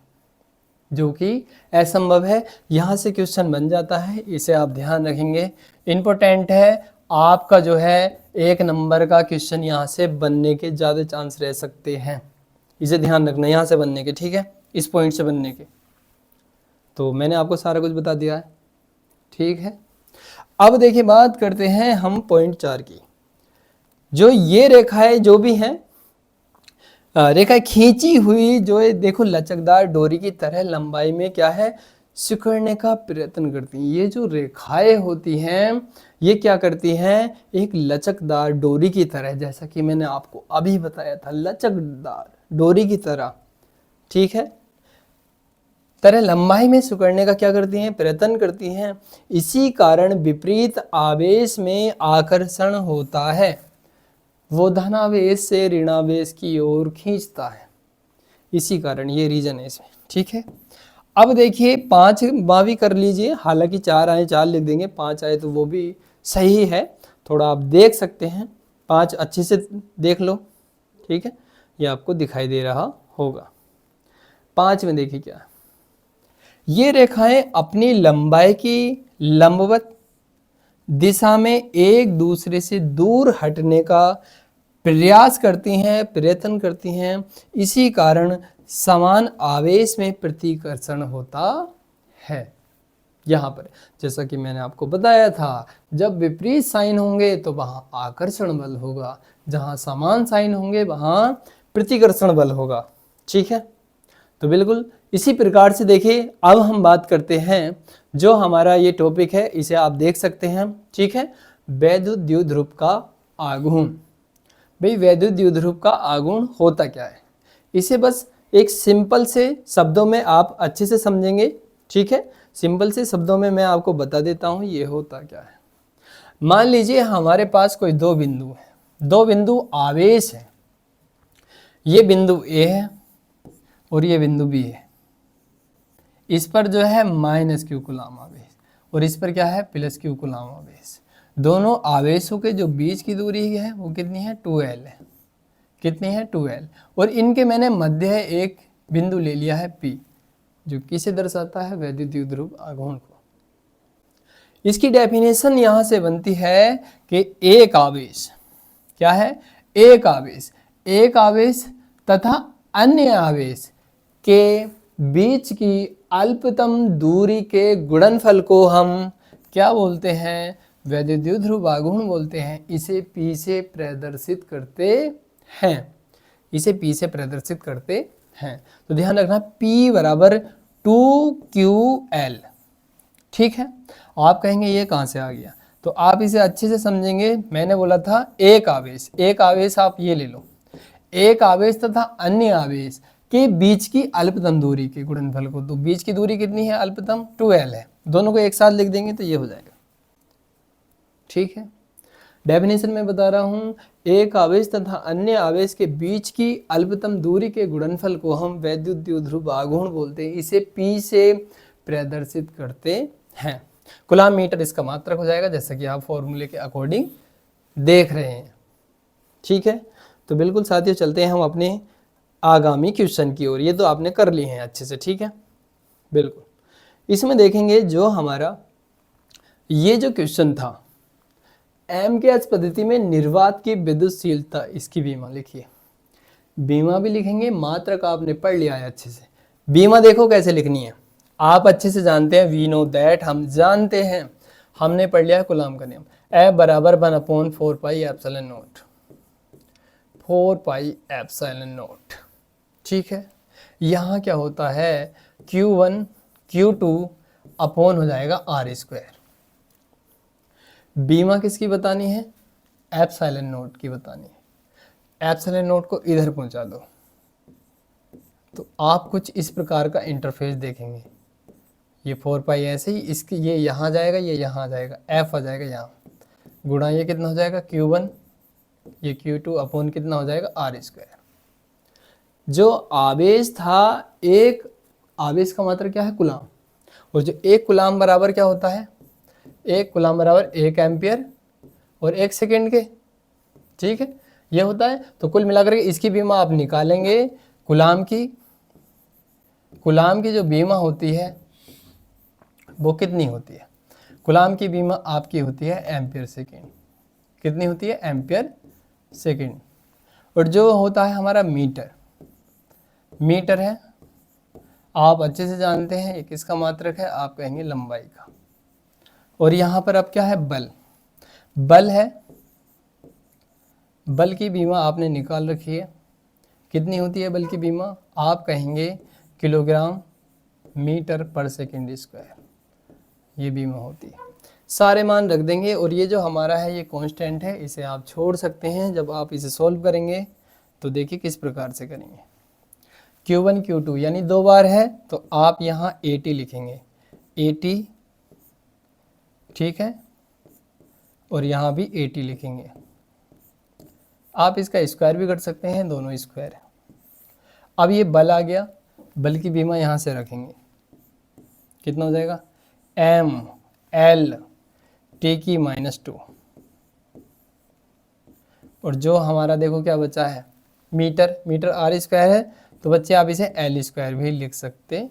जो कि असंभव है। यहाँ से क्वेश्चन बन जाता है, इसे आप ध्यान रखेंगे, इंपॉर्टेंट है। आपका जो है 1 नंबर का क्वेश्चन यहाँ से बनने के ज़्यादा चांस रह सकते हैं, इसे ध्यान रखना, यहाँ से बनने के, ठीक है, इस पॉइंट से बनने के। तो मैंने आपको सारा कुछ बता दिया है, ठीक है। अब देखिए बात करते हैं हम पॉइंट 4 की। जो ये रेखाएं जो भी हैं, रेखा खींची हुई जो है देखो लचकदार डोरी की तरह लंबाई में क्या है, सिकुड़ने का प्रयत्न करती हैं। ये जो रेखाएं होती हैं ये क्या करती हैं, एक लचकदार डोरी की तरह, जैसा कि मैंने आपको अभी बताया था, लचकदार डोरी की तरह, ठीक है, तरह लंबाई में सिकुड़ने का क्या करती हैं, प्रयत्न करती हैं। इसी कारण विपरीत आवेश में आकर्षण होता है, वो धनावेश से ऋणावेश की ओर खींचता है, इसी कारण ये रीजन है इसमें, ठीक है। अब देखिए 5 भी कर लीजिए, हालांकि 4 आए 4 लिख देंगे, 5 आए तो वो भी सही है, थोड़ा आप देख सकते हैं, 5 अच्छे से देख लो, ठीक है, ये आपको दिखाई दे रहा होगा। 5 में देखिए क्या, ये रेखाएं अपनी लंबाई की लंबवत दिशा में एक दूसरे से दूर हटने का प्रयास करती हैं, प्रयत्न करती हैं, इसी कारण समान आवेश में प्रतिकर्षण होता है। यहाँ पर जैसा कि मैंने आपको बताया था, जब विपरीत साइन होंगे तो वहाँ आकर्षण बल होगा, जहाँ समान साइन होंगे वहाँ प्रतिकर्षण बल होगा, ठीक है। तो बिल्कुल इसी प्रकार से देखिए, अब हम बात करते हैं जो हमारा ये टॉपिक है, इसे आप देख सकते हैं, ठीक है, वैद्युत द्विध्रुव का आघूर्ण। भाई वैद्युत द्विध्रुव का आघूर्ण होता क्या है, इसे बस एक सिंपल से शब्दों में आप अच्छे से समझेंगे, ठीक है, सिंपल से शब्दों में मैं आपको बता देता हूँ ये होता क्या है। मान लीजिए हमारे पास कोई 2 बिंदु है, 2 बिंदु आवेश है, ये बिंदु A है और ये बिंदु B है। इस पर जो है -q कूलम आवेश और इस पर क्या है +q कूलम आवेश। दोनों आवेशों के जो बीच की दूरी है वो कितनी है, 2l है, कितनी है 2l, और इनके मैंने मध्य एक बिंदु ले लिया है P, जो किसे दर्शाता है, वैद्युत द्विध्रुव आघूर्ण को। इसकी डेफिनेशन यहाँ से बनती है कि एक आवेश क्या है, एक आवेश तथा अन्य आवेश के बीच की अल्पतम दूरी के गुणनफल को हम क्या बोलते हैं? वैद्युतध्रुव आघूर्ण बोलते हैं। इसे P से प्रदर्शित करते हैं, इसे P से प्रदर्शित करते हैं। तो ध्यान रखना P बराबर 2QL, ठीक है। आप कहेंगे ये कहाँ से आ गया? तो आप इसे अच्छे से समझेंगे। मैंने बोला था एक आवेश आप ये ले लो, एक आवेश तथा अन्य आवेश के बीच की अल्पतम दूरी के गुणनफल को। तो बीच की दूरी कितनी है? अल्पतम 2L है। दोनों को एक साथ लिख देंगे तो ये हो जाएगा, ठीक है। डेफिनेशन में बता रहा हूं, एक आवेश तथा अन्य आवेश के बीच की अल्पतम दूरी के गुणनफल को हम वैद्युतध्रुव आघूर्ण बोलते हैं। इसे P से प्रदर्शित करते हैं। कूलाम मीटर इसका मात्रक हो जाएगा, जैसा कि आप फॉर्मूले के अकॉर्डिंग देख रहे हैं, ठीक है। तो बिल्कुल साथियों, चलते हैं हम अपने आगामी क्वेश्चन की ओर। ये तो आपने कर लिए हैं अच्छे से, ठीक है। बिल्कुल, इसमें देखेंगे जो हमारा ये जो क्वेश्चन था, एमकेएच पद्धति में निर्वात की विद्युतशीलता, इसकी बीमा लिखिए। बीमा भी लिखेंगे, मात्रक आपने पढ़ लिया है अच्छे से। बीमा देखो कैसे लिखनी है, आप अच्छे से जानते हैं। वी नो दैट, हम जानते हैं, हमने पढ़ लिया है कूलाम का नियम। F बराबर 1/4 pi epsilon not, 4 pi epsilon not, ठीक है। यहाँ क्या होता है, Q1 Q2 अपॉन हो जाएगा R²। बीमा किसकी बतानी है? एप्सिलॉन नॉट की बतानी है। एप्सिलॉन नॉट को इधर पहुंचा दो तो आप कुछ इस प्रकार का इंटरफेस देखेंगे। ये 4 पाई ऐसे ही, इसकी ये यहाँ जाएगा, ये यहाँ जाएगा, F आ जाएगा यहाँ, गुणा ये कितना हो जाएगा Q1, ये Q2 अपॉन कितना हो जाएगा R²। जो आवेश था, एक आवेश का मात्रा क्या है? कूलाम। और जो एक कूलाम बराबर क्या होता है? एक कूलाम बराबर 1 एम्पियर और 1 सेकेंड के, ठीक है, ये होता है। तो कुल मिलाकर के इसकी बीमा आप निकालेंगे। कूलाम की जो बीमा होती है वो कितनी होती है? कूलाम की बीमा आपकी होती है एम्पियर सेकेंड। कितनी होती है? Ampere second. और जो होता है हमारा मीटर है, आप अच्छे से जानते हैं ये किसका मात्रक है? आप कहेंगे लंबाई का। और यहाँ पर अब क्या है? बल है। बल की बीमा आपने निकाल रखी है। कितनी होती है बल की बीमा? आप कहेंगे किलोग्राम मीटर पर सेकेंड स्क्वायर, ये बीमा होती है। सारे मान रख देंगे। और ये जो हमारा है ये कांस्टेंट है, इसे आप छोड़ सकते हैं। जब आप इसे सॉल्व करेंगे तो देखिए किस प्रकार से करेंगे। Q1 Q2 यानी 2 बार है तो आप यहाँ 80 लिखेंगे, 80, ठीक है। और यहाँ भी 80 लिखेंगे। आप इसका स्क्वायर भी कर सकते हैं, दोनों स्क्वायर है। अब ये बल आ गया, बल की बीमा यहाँ से रखेंगे, कितना हो जाएगा? ML/T⁻²। और जो हमारा देखो क्या बचा है, मीटर R² है, तो बच्चे आप इसे L² भी लिख सकते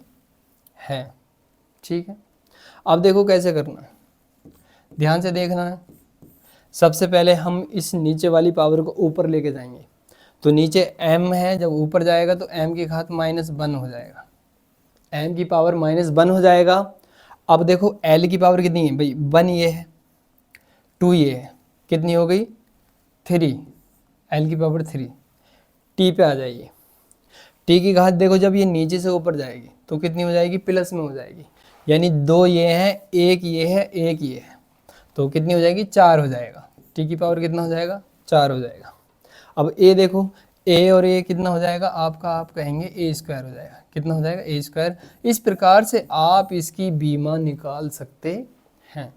हैं, ठीक है। अब देखो कैसे करना है, ध्यान से देखना है। सबसे पहले हम इस नीचे वाली पावर को ऊपर लेके जाएंगे। तो नीचे m है, जब ऊपर जाएगा तो m की घात -1 हो जाएगा, m की पावर -1 हो जाएगा। अब देखो l की पावर कितनी है भाई? 1 ये है, 2 ये है, कितनी हो गई? 3, l की पावर 3। t पे आ जाइए, t की घात देखो जब ये नीचे से ऊपर जाएगी तो कितनी हो जाएगी? प्लस में हो जाएगी। यानी 2 ये है, 1 ये है, 1 ये है, तो कितनी हो जाएगी? 4 हो जाएगा। t की पावर कितना हो जाएगा? 4 हो जाएगा। अब a देखो, a और a कितना हो जाएगा आपका? आप कहेंगे a² हो जाएगा। कितना हो जाएगा? a²। इस प्रकार से आप इसकी बीमा निकाल सकते हैं।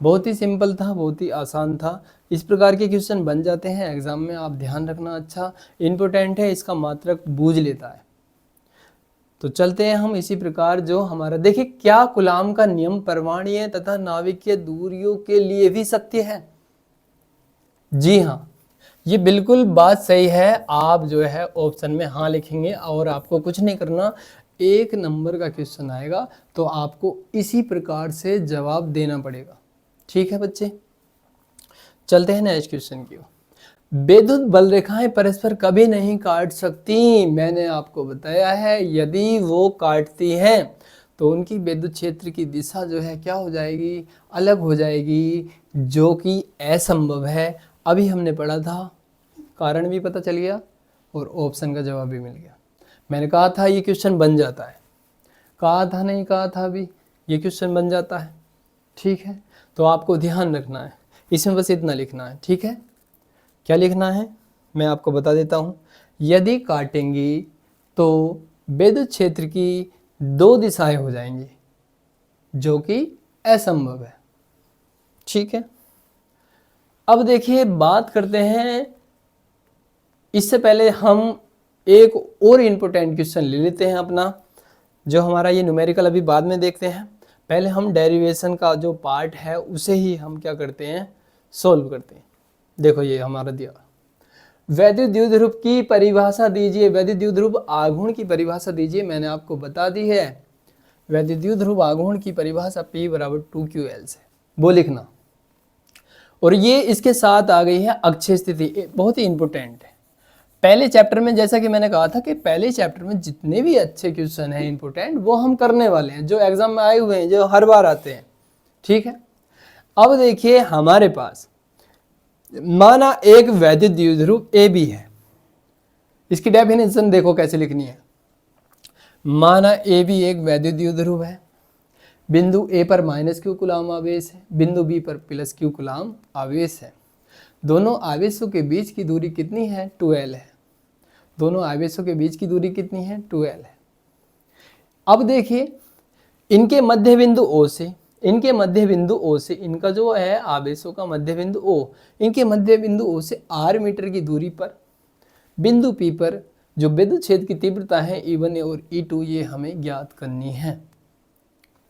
बहुत ही सिंपल था, बहुत ही आसान था। इस प्रकार के क्वेश्चन बन जाते हैं एग्जाम में, आप ध्यान रखना, अच्छा इम्पोर्टेंट है, इसका मात्रक बूझ लेता है। तो चलते हैं हम इसी प्रकार। जो हमारा देखिए, क्या कूलाम का नियम परमाणुीय तथा नाभिकीय दूरियों के लिए भी सत्य है? जी हाँ, ये बिल्कुल बात सही है। आप जो है ऑप्शन में हाँ लिखेंगे और आपको कुछ नहीं करना। 1 नंबर का क्वेश्चन आएगा तो आपको इसी प्रकार से जवाब देना पड़ेगा, ठीक है बच्चे। चलते हैं नेक्स्ट क्वेश्चन की ओर। विद्युत बल रेखाएं परस्पर कभी नहीं काट सकती। मैंने आपको बताया है यदि वो काटती हैं तो उनकी विद्युत क्षेत्र की दिशा जो है क्या हो जाएगी, अलग हो जाएगी, जो कि असंभव है। अभी हमने पढ़ा था, कारण भी पता चल गया और ऑप्शन का जवाब भी मिल गया। मैंने कहा था ये क्वेश्चन बन जाता है, कहा था नहीं कहा था अभी, ये क्वेश्चन बन जाता है। ठीक है, तो आपको ध्यान रखना है, इसमें बस इतना लिखना है। ठीक है, क्या लिखना है मैं आपको बता देता हूँ। यदि काटेंगी तो विद्युत क्षेत्र की दो दिशाएं हो जाएंगी, जो कि असंभव है। ठीक है, अब देखिए बात करते हैं, इससे पहले हम एक और इम्पोर्टेंट क्वेश्चन ले लेते हैं अपना, जो हमारा ये न्यूमेरिकल अभी बाद में देखते हैं। पहले हम डेरिवेशन का जो पार्ट है उसे ही हम क्या करते हैं, सोल्व करते हैं। देखो ये हमारा दिया, वैद्युत द्विध्रुव की परिभाषा दीजिए, वैद्युत द्विध्रुव आघूर्ण की परिभाषा दीजिए। मैंने आपको बता दी है, वैद्युत द्विध्रुव आघूर्ण की परिभाषा P बराबर 2qL से, वो लिखना। और ये इसके साथ आ गई है अक्षीय स्थिति, बहुत ही इंपॉर्टेंट है। पहले चैप्टर में, जैसा कि मैंने कहा था कि पहले चैप्टर में जितने भी अच्छे क्वेश्चन हैं इंपॉर्टेंट, वो हम करने वाले हैं, जो एग्जाम में आए हुए हैं, जो हर बार आते हैं। ठीक है, अब देखिए हमारे पास माना एक वैद्युत द्विध्रुव ए बी है, इसकी डेफिनेशन देखो कैसे लिखनी है। माना ए बी एक वैद्युत द्विध्रुव है, बिंदु ए पर -q कूलाम आवेश है, बिंदु बी पर +q कूलाम आवेश है। दोनों आवेशों के बीच की दूरी कितनी है, 2l है। दोनों आवेशों के बीच की दूरी कितनी है, 2l है। अब देखिए इनके मध्य बिंदु O से, इनके मध्य बिंदु O से, इनका जो है आवेशों का मध्य बिंदु O, इनके मध्य बिंदु O से r मीटर की दूरी पर बिंदु P पर जो विद्युत क्षेत्र की तीव्रता है E1 और E2, ये हमें ज्ञात करनी है।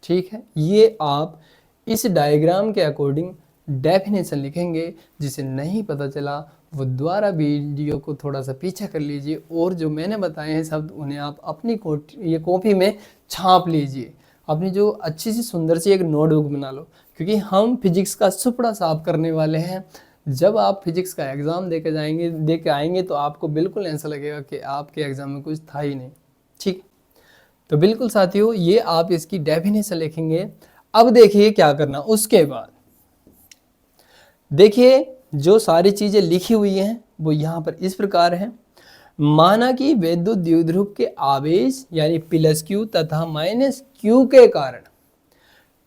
ठीक है, ये आप इस डायग्राम के अकॉर्डिंग डेफिनेशन लिखेंगे। जिसे नहीं पता चला वो द्वारा वीडियो को थोड़ा सा पीछे कर लीजिए, और जो मैंने बताए हैं शब्द उन्हें आप अपनी ये कॉपी में छाप लीजिए। अपनी जो अच्छी सी सुंदर सी एक नोटबुक बना लो, क्योंकि हम फिजिक्स का सुपड़ा साफ करने वाले हैं। जब आप फिजिक्स का एग्ज़ाम दे के आएंगे तो आपको बिल्कुल ऐसा लगेगा कि आपके एग्ज़ाम में कुछ था ही नहीं। ठीक, तो बिल्कुल साथियों ये आप इसकी डेफिनेशन लिखेंगे। अब देखिए क्या करना, उसके बाद देखिए जो सारी चीज़ें लिखी हुई हैं वो यहाँ पर इस प्रकार है। माना कि विद्युत द्विध्रुव के आवेश यानी +q तथा -q के कारण,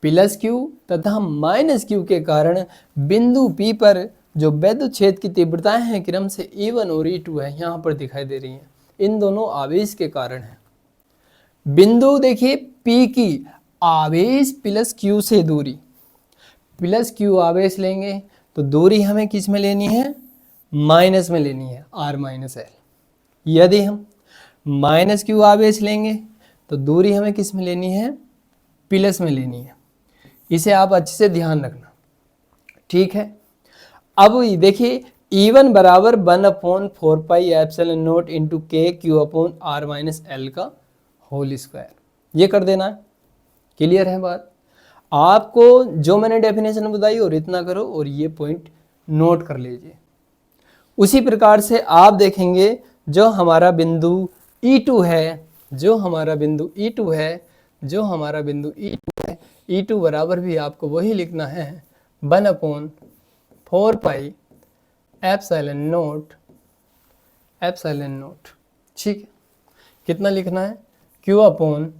+q तथा -q के कारण बिंदु P पर जो विद्युत क्षेत्र की तीव्रताएं हैं क्रम से E1 और E2 है, यहाँ पर दिखाई दे रही हैं, इन दोनों आवेश के कारण है। बिंदु देखिए P की आवेश +q से दूरी, +q आवेश लेंगे तो दूरी हमें किस में लेनी है, माइनस में लेनी है, r-l। यदि हम -q आवेश लेंगे तो दूरी हमें किस में लेनी है, प्लस में लेनी है। इसे आप अच्छे से ध्यान रखना। ठीक है, अब देखिए E1 बराबर 1/4πε0 इंटू KQ/r-l का होल स्क्वायर, ये कर देना है। क्लियर है बात? आपको जो मैंने डेफिनेशन बताई और इतना करो और ये पॉइंट नोट कर लीजिए। उसी प्रकार से आप देखेंगे जो हमारा बिंदु E2 है, जो हमारा बिंदु E2 है, जो हमारा बिंदु E2 है, E2 बराबर भी आपको वही लिखना है 1/4πε0। ठीक है, कितना लिखना है, Q/,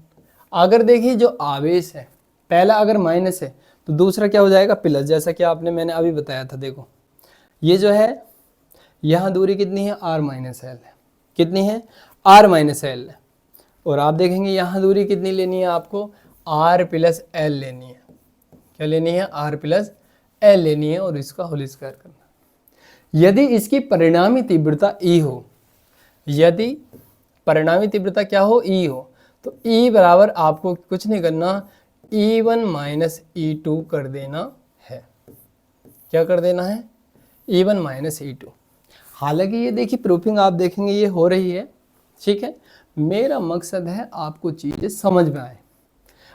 अगर देखिए जो आवेश है पहला अगर माइनस है तो दूसरा क्या हो जाएगा, प्लस, जैसा कि मैंने अभी बताया था। देखो ये जो है यहाँ दूरी कितनी है, r-l है, कितनी है, r-l है। और आप देखेंगे यहाँ दूरी कितनी लेनी है आपको, r+l लेनी है। क्या लेनी है, r+l लेनी है, और इसका होल स्क्वायर करना। यदि इसकी परिणामी तीव्रता E हो, यदि परिणामी तीव्रता क्या हो, E हो, तो E बराबर आपको कुछ नहीं करना, E1 - E2 कर देना है। क्या कर देना है, E1 - E2। हालांकि ये देखिए प्रूफिंग आप देखेंगे ये हो रही है। ठीक है, मेरा मकसद है आपको चीज़ें समझ में आए,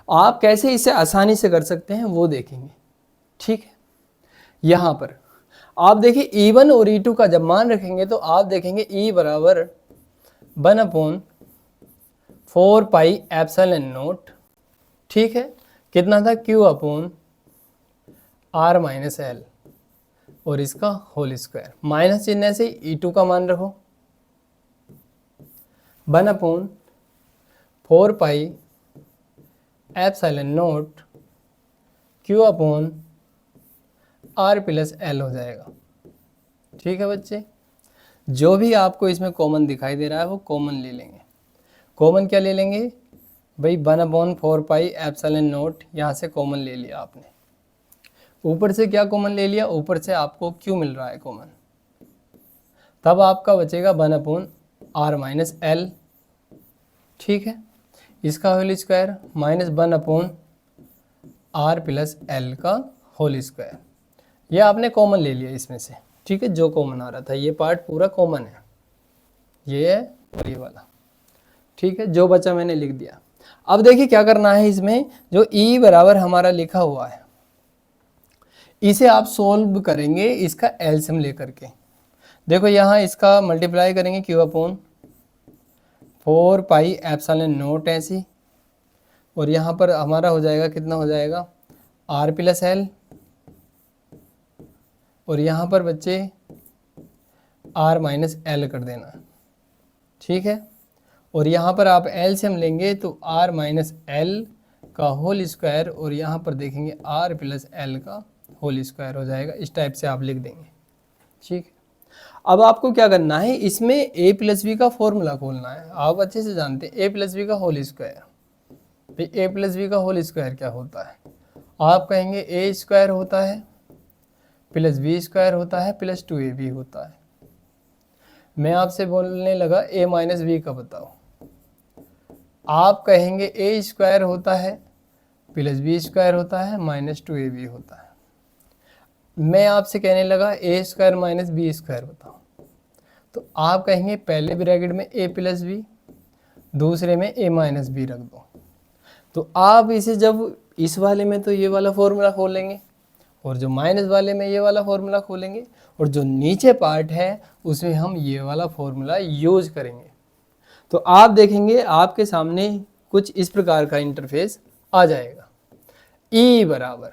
आप कैसे इसे आसानी से कर सकते हैं वो देखेंगे। ठीक है, यहाँ पर आप देखिए E1 और E2 का जब मान रखेंगे तो आप देखेंगे E बराबर 1/4 पाई एप्सिलॉन नॉट, ठीक है, कितना था Q upon R minus L और इसका होल स्क्वायर, माइनस चिन्ह से E2 का मान रखो 1/4 pi epsilon not Q upon R plus L हो जाएगा। ठीक है बच्चे, जो भी आपको इसमें कॉमन दिखाई दे रहा है वो कॉमन ले लेंगे। कॉमन क्या ले लेंगे भाई, 1/4 पाई एप्सिलॉन नॉट, यहाँ से कॉमन ले लिया आपने। ऊपर से क्या कॉमन ले लिया, ऊपर से आपको Q मिल रहा है कॉमन, तब आपका बचेगा 1/R माइनस L, ठीक है, इसका whole square minus 1/R plus L का होल स्क्वायर। ये आपने कॉमन ले लिया इसमें से, ठीक है, जो कॉमन आ रहा था, ये पार्ट पूरा कॉमन है, ये है और ये वाला, ठीक है, जो बचा मैंने लिख दिया। अब देखिए क्या करना है इसमें, जो E बराबर हमारा लिखा हुआ है इसे आप सोल्व करेंगे इसका एलसीएम लेकर के। देखो यहाँ इसका मल्टीप्लाई करेंगे Q upon 4 pi epsilon not ऐसी, और यहाँ पर हमारा हो जाएगा, कितना हो जाएगा R प्लस L, और यहाँ पर बच्चे R माइनस L कर देना, ठीक है, और यहाँ पर आप एलसीएम लेंगे तो R माइनस L का होल स्क्वायर, और यहाँ पर देखेंगे R प्लस L का होल स्क्वायर हो जाएगा। इस टाइप से आप लिख देंगे, ठीक है। अब आपको क्या करना है, इसमें a प्लस बी का फॉर्मूला खोलना है। आप अच्छे से जानते हैं a प्लस बी का होल स्क्वायर, भाई a प्लस बी का होल स्क्वायर क्या होता है, आप कहेंगे a स्क्वायर होता है प्लस बी स्क्वायर होता है प्लस 2ab होता है। मैं आपसे बोलने लगा a माइनस बी का बताओ, आप कहेंगे a स्क्वायर होता है प्लस बी स्क्वायर होता है माइनस 2ab होता है। मैं आपसे कहने लगा a square minus b square बताओ, तो आप कहेंगे पहले ब्रैकेट में a प्लस बी, दूसरे में a माइनस बी रख दो। तो आप इसे जब इस वाले में तो ये वाला फॉर्मूला खोलेंगे, और जो माइनस वाले में ये वाला फॉर्मूला खोलेंगे, और जो नीचे पार्ट है उसमें हम ये वाला फॉर्मूला यूज करेंगे। तो आप देखेंगे आपके सामने कुछ इस प्रकार का इंटरफेस आ जाएगा। E बराबर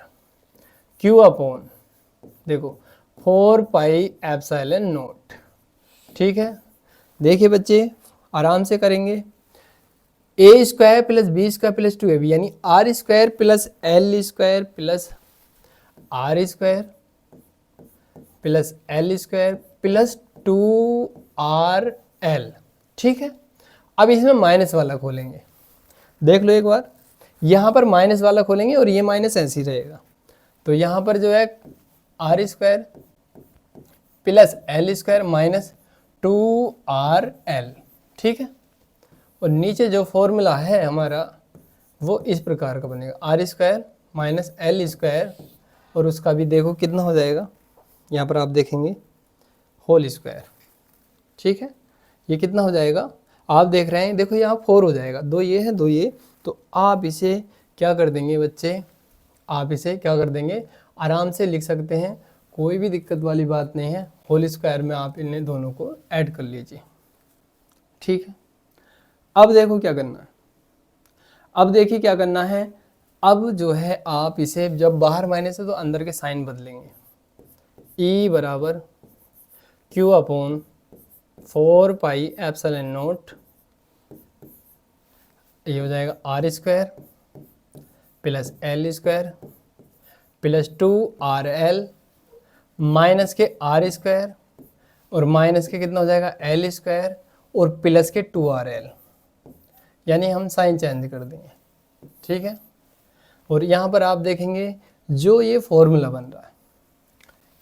Q अपॉन, देखो 4 पाई एप्सिलॉन नॉट, ठीक है। देखिए बच्चे आराम से करेंगे, a square plus b square plus 2ab यानी R square plus L square plus R square plus L square plus 2RL, ठीक है। अब इसमें माइनस वाला खोलेंगे, देख लो एक बार, यहाँ पर माइनस वाला खोलेंगे और ये माइनस ऐसे ही रहेगा, तो यहाँ पर जो है R square plus L square minus 2RL, ठीक है। और नीचे जो फॉर्मूला है हमारा वो इस प्रकार का बनेगा, R square minus L square, और उसका भी देखो कितना हो जाएगा, यहाँ पर आप देखेंगे होल स्क्वायर, ठीक है। ये कितना हो जाएगा, आप देख रहे हैं, देखो यहाँ 4 हो जाएगा, 2 ये है 2 ये, तो आप इसे क्या कर देंगे बच्चे, आप इसे क्या कर देंगे, आराम से लिख सकते हैं, कोई भी दिक्कत वाली बात नहीं है। होल स्क्वायर में आप इन्हें दोनों को ऐड कर लीजिए, ठीक है। अब देखो क्या करना है, अब देखिए क्या करना है, अब जो है आप इसे जब बाहर माइनस है तो अंदर के साइन बदलेंगे। E बराबर Q upon 4 pi epsilon not, ये हो जाएगा R square plus L square plus 2RL minus के R स्क्वायर, और माइनस के कितना हो जाएगा L स्क्वायर, और प्लस के 2RL, यानी हम साइन चेंज कर देंगे, ठीक है। और यहाँ पर आप देखेंगे जो ये फॉर्मूला बन रहा है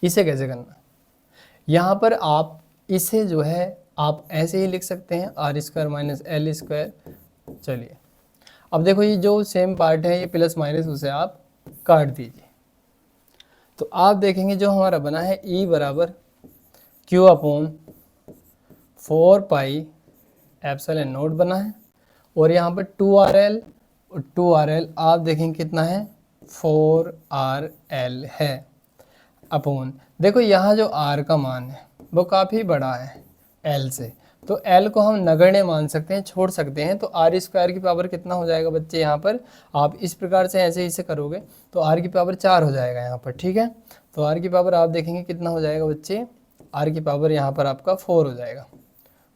इसे कैसे करना है, यहाँ पर आप इसे जो है आप ऐसे ही लिख सकते हैं R square minus L square. चलिए अब देखो ये जो सेम पार्ट है ये प्लस माइनस उसे आप काट दीजिए, तो आप देखेंगे जो हमारा बना है E बराबर Q upon 4 pi epsilon not बना है, और यहाँ पर 2RL, और 2RL आप देखेंगे कितना है 4RL है। अपॉन, देखो यहाँ जो r का मान है वो काफ़ी बड़ा है l से, तो l को हम नगण्य मान सकते हैं, छोड़ सकते हैं। तो r स्क्वायर की पावर कितना हो जाएगा बच्चे, यहाँ पर आप इस प्रकार से ऐसे इसे करोगे तो r की पावर 4 हो जाएगा यहाँ पर, ठीक है। तो r की पावर आप देखेंगे कितना हो जाएगा बच्चे, r की पावर यहाँ पर आपका 4 हो जाएगा।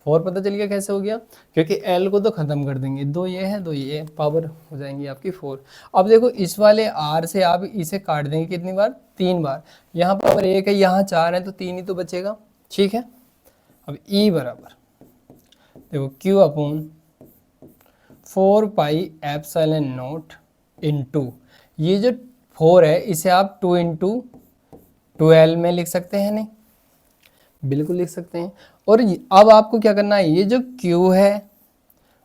4 पता चल गया कैसे हो गया, क्योंकि l को तो ख़त्म कर देंगे, 2 ये है 2 ये, पावर हो जाएंगी आपकी 4। अब देखो इस वाले r से आप इसे काट देंगे कितनी बार, 3 बार, यहाँ पावर 1 है, यहाँ 4 है, तो 3 ही तो बचेगा, ठीक है। अब e बराबर देखो q upon 4 pi epsilon not into, ये जो 4 है इसे आप 2 इंटू 12 में लिख सकते हैं, नहीं बिल्कुल लिख सकते हैं। और अब आपको क्या करना है, ये जो q है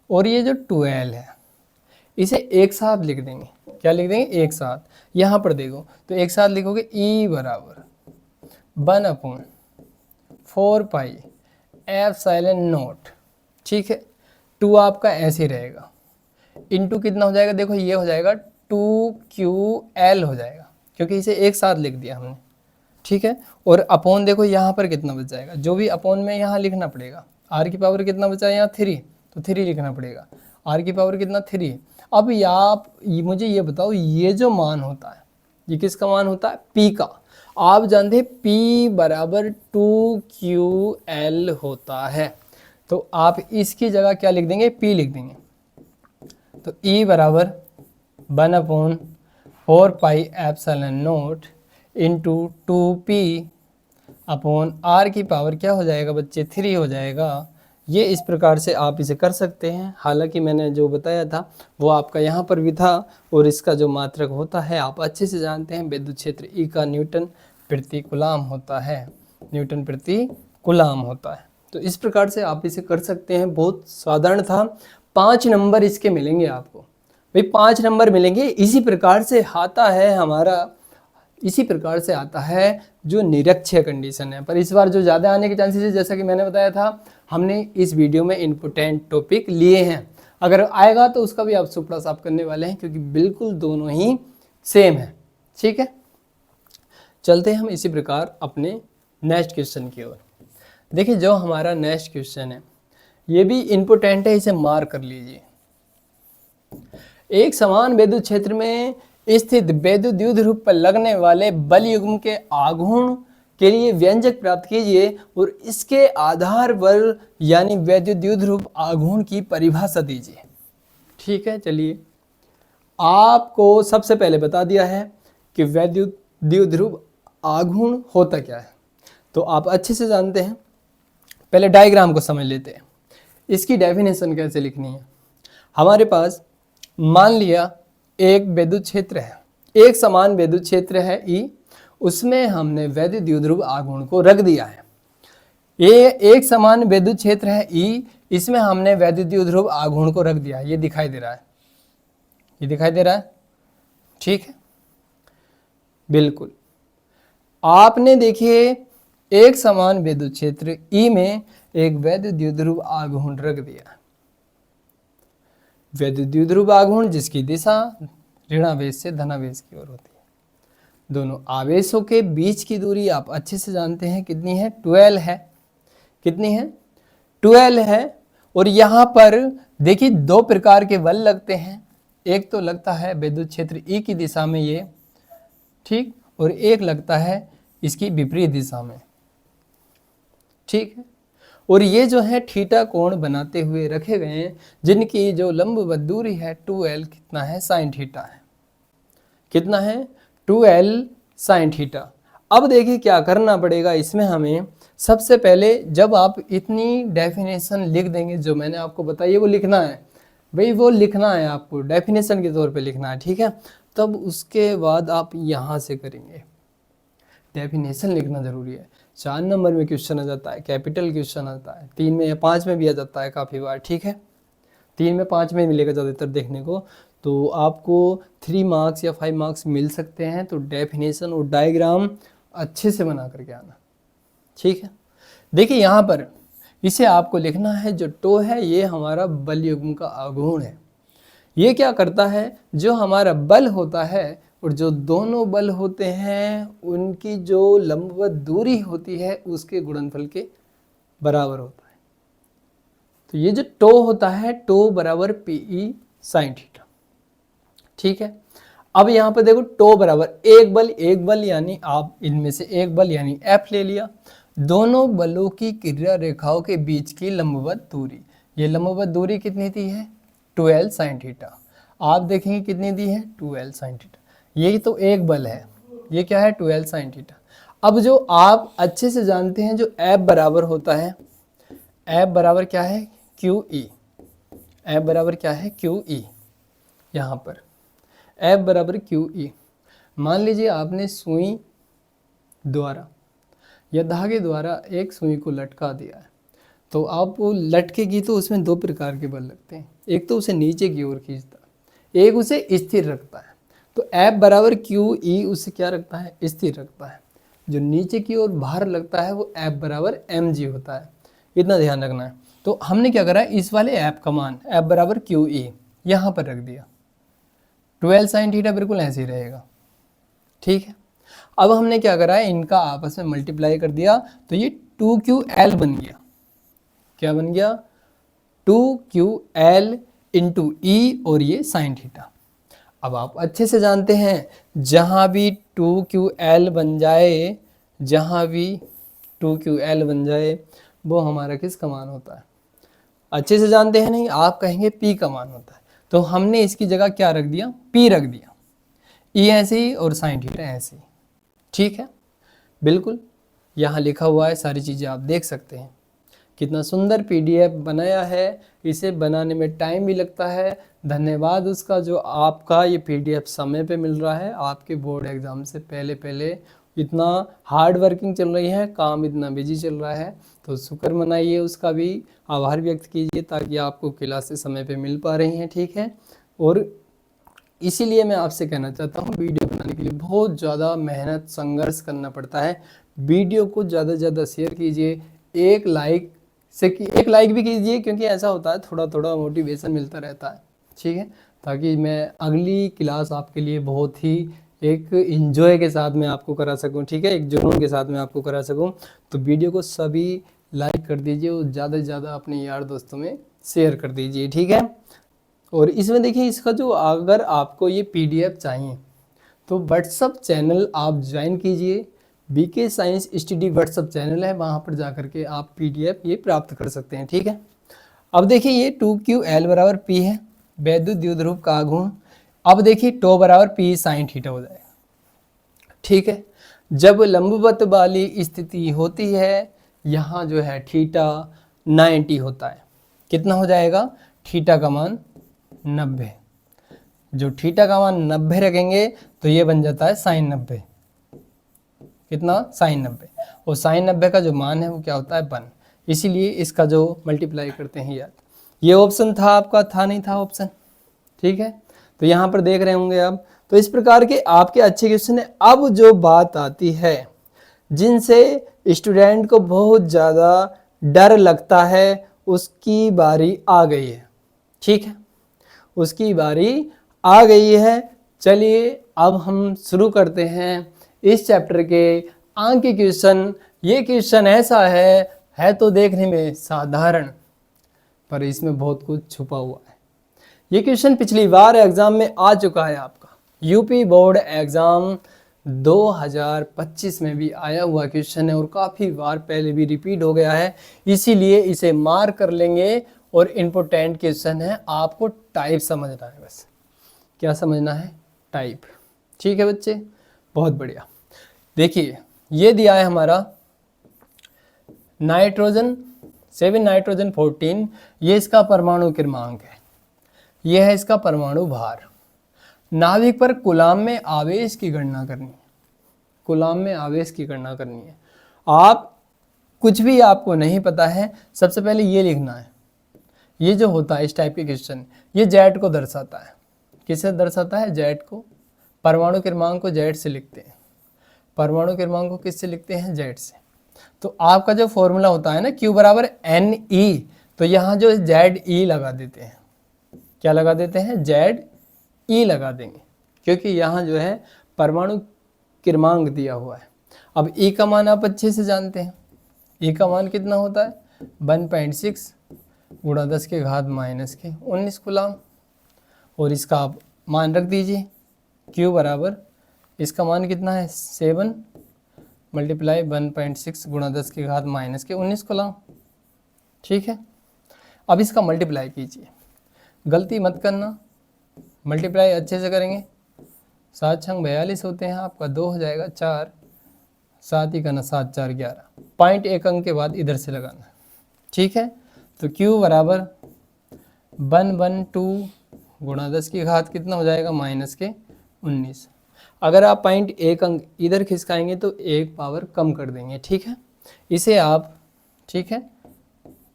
और ये जो 12 है इसे एक साथ लिख देंगे, क्या लिख देंगे, एक साथ। यहाँ पर देखो तो एक साथ लिखोगे e बराबर 1 अपॉन 4 पाई एप्सिलॉन नॉट, ठीक है। 2 आपका ऐसे ही रहेगा, इनटू कितना हो जाएगा, देखो ये हो जाएगा 2ql हो जाएगा, क्योंकि इसे एक साथ लिख दिया हमने, ठीक है। और अपॉन देखो यहाँ पर कितना बच जाएगा, जो भी अपॉन में यहाँ लिखना पड़ेगा, r की पावर कितना बचा है यहाँ 3, तो 3 लिखना पड़ेगा, r की पावर कितना 3। अब आप मुझे ये बताओ, ये जो मान होता है ये किसका मान होता है, p का। आप जानते हैं p बराबर 2ql होता है, तो आप इसकी जगह क्या लिख देंगे, p लिख देंगे। तो e बराबर 1 upon 4 pi epsilon not into 2p upon r की पावर क्या हो जाएगा बच्चे, 3 हो जाएगा। ये इस प्रकार से आप इसे कर सकते हैं। हालांकि मैंने जो बताया था वो आपका यहाँ पर भी था, और इसका जो मात्रक होता है आप अच्छे से जानते हैं, विद्युत क्षेत्र E का न्यूटन प्रति कूलाम होता है, न्यूटन प्रति कूलाम होता है। तो इस प्रकार से आप इसे कर सकते हैं, बहुत साधारण था। 5 नंबर इसके मिलेंगे आपको, भाई 5 नंबर मिलेंगे। इसी प्रकार से आता है हमारा, इसी प्रकार से आता है जो निरक्षीय कंडीशन है, पर इस बार जो ज़्यादा आने के चांसेस है, जैसा कि मैंने बताया था, हमने इस वीडियो में इम्पोर्टेंट टॉपिक लिए हैं। अगर आएगा तो उसका भी आप सुपड़ा साफ करने वाले हैं, क्योंकि बिल्कुल दोनों ही सेम है, ठीक है। चलते हैं हम इसी प्रकार अपने नेक्स्ट क्वेश्चन की ओर। देखिए जो हमारा नेक्स्ट क्वेश्चन है ये भी इम्पोर्टेंट है, इसे मार्क कर लीजिए। एक समान विद्युत क्षेत्र में स्थित विद्युत द्विध्रुव पर लगने वाले बल युग्म के आघूर्ण के लिए व्यंजक प्राप्त कीजिए और इसके आधार पर यानी विद्युत द्विध्रुव आघूर्ण की परिभाषा दीजिए। ठीक है, चलिए आपको सबसे पहले बता दिया है कि विद्युत द्विध्रुव आघूर्ण होता क्या है, तो आप अच्छे से जानते हैं। पहले डायग्राम को समझ लेते हैं, इसकी डेफिनेशन कैसे लिखनी है। हमारे पास मान लिया एक विद्युत क्षेत्र है, एक समान विद्युत क्षेत्र है E, उसमें हमने विद्युत द्विध्रुव आघूर्ण को रख दिया है। ये एक समान विद्युत क्षेत्र है E, इसमें हमने विद्युत द्विध्रुव आघूर्ण को रख दिया है। ये दिखाई दे रहा है, ये दिखाई दे रहा है, ठीक है, बिल्कुल। आपने देखिए एक समान विद्युत क्षेत्र E में एक विद्युत द्विध्रुव आघूर्ण रख दिया। विद्युत द्विध्रुव आघूर्ण जिसकी दिशा ऋणावेश से धनावेश की ओर होती है। दोनों आवेशों के बीच की दूरी आप अच्छे से जानते हैं कितनी है, 12 है। कितनी है, 12 है। और यहाँ पर देखिए दो प्रकार के बल लगते हैं, एक तो लगता है विद्युत क्षेत्र E की दिशा में ये, ठीक, और एक लगता है इसकी विपरीत दिशा में, ठीक है। और ये जो है थीटा कोण बनाते हुए रखे गए हैं, जिनकी जो लंबवत दूरी है 2l कितना है, साइन थीटा है। कितना है, 2l साइन थीटा। अब देखिए क्या करना पड़ेगा इसमें हमें। सबसे पहले जब आप इतनी डेफिनेशन लिख देंगे जो मैंने आपको बताई है वो लिखना है, भाई वो लिखना है आपको, डेफिनेशन के तौर पे लिखना है, ठीक है। तब उसके बाद आप यहाँ से करेंगे, डेफिनेशन लिखना जरूरी है। 4 नंबर में क्वेश्चन आ जाता है, कैपिटल क्वेश्चन आता है, 3 में या 5 में भी आ जाता है काफ़ी बार, ठीक है। 3 में 5 में मिलेगा ज़्यादातर देखने को, तो आपको 3 मार्क्स या 5 मार्क्स मिल सकते हैं। तो डेफिनेशन और डायग्राम अच्छे से बना करके आना, ठीक है। देखिए यहाँ पर इसे आपको लिखना है, जो टो है ये हमारा बल युग्म का आघूर्ण है। ये क्या करता है, जो हमारा बल होता है और जो दोनों बल होते हैं उनकी जो लंबवत दूरी होती है उसके गुणनफल के बराबर होता है। तो ये जो टो होता है, टो बराबर पीई साइन थीटा। ठीक है, अब यहाँ पर देखो टो बराबर एक बल यानी आप इनमें से एक बल यानी एफ ले लिया, दोनों बलों की क्रिया रेखाओं के बीच की लंबवत दूरी, ये लंबवत दूरी कितनी दी है 12 साइन थीटा। आप देखेंगे कितनी दी है 12 साइन थीटा, ये तो एक बल है, ये क्या है 12 साइन थीटा। अब जो आप अच्छे से जानते हैं जो एफ बराबर होता है, एफ बराबर क्या है क्यू ई, एफ बराबर क्या है क्यू ई, यहाँ पर एफ बराबर क्यू ई। मान लीजिए आपने सुई द्वारा या धागे द्वारा एक सुई को लटका दिया है, तो आप वो लटकेगी तो उसमें दो प्रकार के बल लगते हैं, एक तो उसे नीचे की ओर खींचता है, एक उसे स्थिर रखता है। तो एफ बराबर क्यू ई उसे क्या रखता है स्थिर रखता है, जो नीचे की ओर भार लगता है वो एफ बराबर एम जी होता है, इतना ध्यान रखना है। तो हमने क्या करा, इस वाले एफ का मान एफ बराबर क्यू ई यहाँ पर रख दिया, 12 साइन थीटा बिल्कुल ऐसे ही रहेगा। ठीक है, अब हमने क्या करा है, इनका आपस में मल्टीप्लाई कर दिया तो ये 2QL बन गया। क्या बन गया 2QL इंटू ई और ये साइन थीटा। अब आप अच्छे से जानते हैं जहाँ भी 2QL बन जाए, जहाँ भी 2QL बन जाए वो हमारा किसका मान होता है, अच्छे से जानते हैं नहीं, आप कहेंगे P का मान होता है। तो हमने इसकी जगह क्या रख दिया P रख दिया, E ऐसे ही और साइन थीटा ऐसे ही। ठीक है, बिल्कुल यहाँ लिखा हुआ है, सारी चीज़ें आप देख सकते हैं। कितना सुंदर PDF बनाया है, इसे बनाने में टाइम भी लगता है, धन्यवाद उसका जो आपका ये PDF समय पे मिल रहा है। आपके बोर्ड एग्ज़ाम से पहले इतना हार्ड वर्किंग चल रही है, काम इतना बिजी चल रहा है, तो शुक्र मनाइए, उसका भी आभार व्यक्त कीजिए ताकि आपको क्लासेस समय पे मिल पा रही हैं। ठीक है, और इसीलिए मैं आपसे कहना चाहता हूँ वीडियो बनाने के लिए बहुत ज़्यादा मेहनत संघर्ष करना पड़ता है। वीडियो को ज़्यादा से ज़्यादा शेयर कीजिए, एक लाइक भी कीजिए, क्योंकि ऐसा होता है थोड़ा थोड़ा मोटिवेशन मिलता रहता है। ठीक है, ताकि मैं अगली क्लास आपके लिए बहुत ही एक इंजॉय के साथ में आपको करा सकूं। ठीक है, एक जुनून के साथ में आपको करा सकूं। तो वीडियो को सभी लाइक कर दीजिए और ज़्यादा से ज़्यादा अपने यार दोस्तों में शेयर कर दीजिए। ठीक है, और इसमें देखिए इसका जो अगर आपको ये PDF चाहिए तो व्हाट्सअप चैनल आप ज्वाइन कीजिए, BK science study WhatsApp channel है, वहाँ पर जा करके आप PDF ये प्राप्त कर सकते हैं। ठीक है, अब देखिए ये 2QL बराबर P है, वैद्युत द्विध्रुव का गुण। अब देखिए टो बराबर P साइन थीटा हो जाएगा। ठीक है, जब लंबवत वाली स्थिति होती है, यहाँ जो है थीटा 90 होता है, कितना हो जाएगा थीटा का मान 90। जो थीटा का मान 90 रखेंगे तो ये बन जाता है साइन 90, कितना साइन 90, और साइन 90 का जो मान है वो क्या होता है 1, इसीलिए इसका जो मल्टीप्लाई करते हैं यार। ये ऑप्शन था आपका, था नहीं था ऑप्शन। ठीक है, तो यहाँ पर देख रहे होंगे आप। तो इस प्रकार के आपके अच्छे क्वेश्चन है। अब जो बात आती है जिनसे स्टूडेंट को बहुत ज़्यादा डर लगता है, उसकी बारी आ गई है। ठीक है, उसकी बारी आ गई है। चलिए अब हम शुरू करते हैं इस चैप्टर के आगे के क्वेश्चन। ये क्वेश्चन ऐसा है तो देखने में साधारण, पर इसमें बहुत कुछ छुपा हुआ है। ये क्वेश्चन पिछली बार एग्जाम में आ चुका है, आपका यूपी बोर्ड एग्जाम 2025 में भी आया हुआ क्वेश्चन है और काफ़ी बार पहले भी रिपीट हो गया है, इसीलिए इसे मार्क कर लेंगे। और इम्पोर्टेंट क्वेश्चन है, आपको टाइप समझना है, बस क्या समझना है टाइप। ठीक है बच्चे, बहुत बढ़िया। देखिए ये दिया है हमारा नाइट्रोजन 7 नाइट्रोजन 14, ये इसका परमाणु क्रमांक है, ये है इसका परमाणु भार। नाभिक पर कूलाम में आवेश की गणना करनी है, कूलाम में आवेश की गणना करनी है। आप कुछ भी आपको नहीं पता है, सबसे पहले ये लिखना है। ये जो होता है इस टाइप के क्वेश्चन, ये जेड को दर्शाता है। किससे दर्शाता है? जेड को। परमाणु क्रमांक को जेड से लिखते हैं। परमाणु क्रमांक को किससे लिखते हैं? जेड से। तो आपका जो फॉर्मूला होता है ना Q बराबर NE, तो यहाँ जो ZE लगा देते हैं। क्या लगा देते हैं? ZE लगा देंगे, क्योंकि यहाँ जो है परमाणु क्रमांक दिया हुआ है। अब E का मान आप अच्छे से जानते हैं, E का मान कितना होता है 1.6 गुणा 10 के घात माइनस के 19 कूलम। और इसका आप मान रख दीजिए Q बराबर, इसका मान कितना है 7 मल्टीप्लाई 1.6 गुणा 10 के घात माइनस के 19 कूलम। ठीक है, अब इसका मल्टीप्लाई कीजिए, गलती मत करना, मल्टीप्लाई अच्छे से करेंगे। 7 छंग 42 होते हैं, आपका 2 हो जाएगा 4, 7 ही करना 7 4 11, पॉइंट एक अंक के बाद इधर से लगाना। ठीक है, तो Q बराबर 112 गुणा 10 की घात कितना हो जाएगा माइनस के 19। अगर आप पॉइंट एक अंक इधर खिसकाएंगे तो एक पावर कम कर देंगे। ठीक है, इसे आप, ठीक है,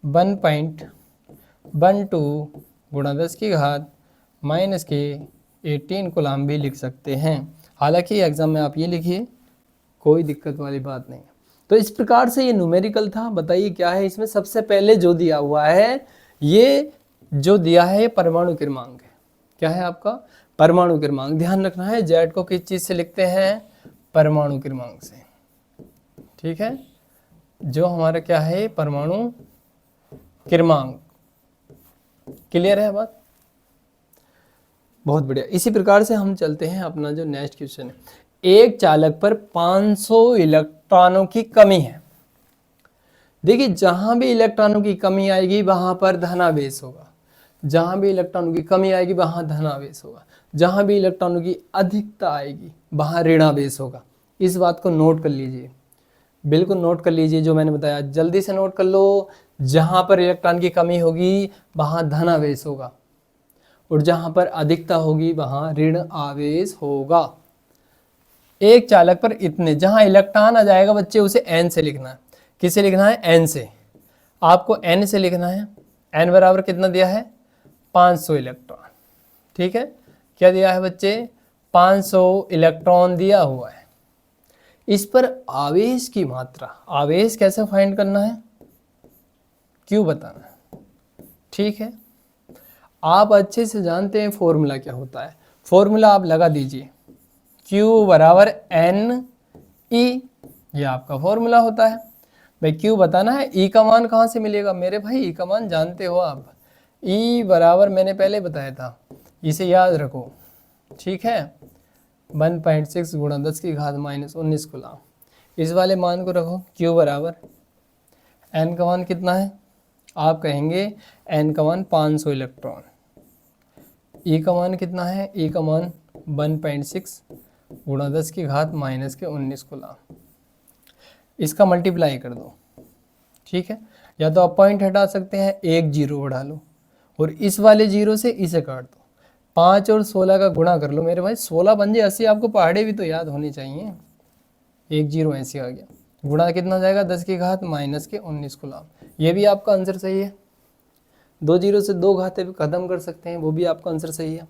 1.12 गुणा 10 की घात माइनस के 18 कूलम भी लिख सकते हैं। हालांकि एग्जाम में आप ये लिखिए, कोई दिक्कत वाली बात नहीं है। तो इस प्रकार से ये न्यूमेरिकल था। बताइए क्या है इसमें, सबसे पहले जो दिया हुआ है, ये जो दिया है परमाणु क्रमांक है। क्या है आपका परमाणु क्रमांक। ध्यान रखना है जेड को किस चीज से लिखते हैं, परमाणु क्रमांक से। ठीक है, जो हमारा क्या है परमाणु क्रमांक। क्लियर है बात, बहुत बढ़िया। इसी प्रकार से हम चलते हैं अपना जो नेक्स्ट क्वेश्चन है। एक चालक पर 500 इलेक्ट्रॉनों की कमी है। देखिए जहां भी इलेक्ट्रॉनों की कमी आएगी वहां पर धनावेश होगा, जहां भी इलेक्ट्रॉनों की कमी आएगी वहां धनावेश होगा, जहां भी इलेक्ट्रॉनों की अधिकता आएगी वहां ऋणावेश होगा। इस बात को नोट कर लीजिए, बिल्कुल नोट कर लीजिए जो मैंने बताया, जल्दी से नोट कर लो। जहां पर इलेक्ट्रॉन की कमी होगी वहां धनावेश होगा, और जहां पर अधिकता होगी वहां ऋण आवेश होगा। एक चालक पर इतने, जहां इलेक्ट्रॉन आ जाएगा बच्चे उसे n से लिखना है। किसे लिखना है, n से। आपको n से लिखना है। n बराबर कितना दिया है 500 इलेक्ट्रॉन। ठीक है, क्या दिया है बच्चे 500 इलेक्ट्रॉन दिया हुआ है। इस पर आवेश की मात्रा, आवेश कैसे फाइंड करना है, क्यों बताना है। ठीक है, आप अच्छे से जानते हैं फॉर्मूला क्या होता है। फॉर्मूला आप लगा दीजिए, Q बराबर N E, ये आपका फॉर्मूला होता है। भाई Q बताना है, E का मान कहाँ से मिलेगा मेरे भाई, E का मान जानते हो आप। E बराबर मैंने पहले बताया था, इसे याद रखो। ठीक है, 1.6 गुणा 10 की घात माइनस 19 कूलम। इस वाले मान को रखो। Q बराबर N का मान कितना है, आप कहेंगे N का मान 500 इलेक्ट्रॉन। E का मान कितना है, E का मान 1.6 गुणा 10 की घात माइनस के 19 कूलम। इसका मल्टीप्लाई कर दो। ठीक है, या तो आप पॉइंट हटा सकते हैं, एक जीरो बढ़ा लो और इस वाले जीरो से इसे काट दो। 5 और 16 का गुणा कर लो मेरे भाई, 16 बन जाए 80। आपको पहाड़े भी तो याद होनी चाहिए। एक जीरो ऐसे आ गया, गुणा कितना हो जाएगा 10 की घात माइनस के 19 कूलम। ये भी आपका आंसर सही है। 2 जीरो से 2 घाते भी खत्म कर सकते हैं, वो भी आपका आंसर सही है।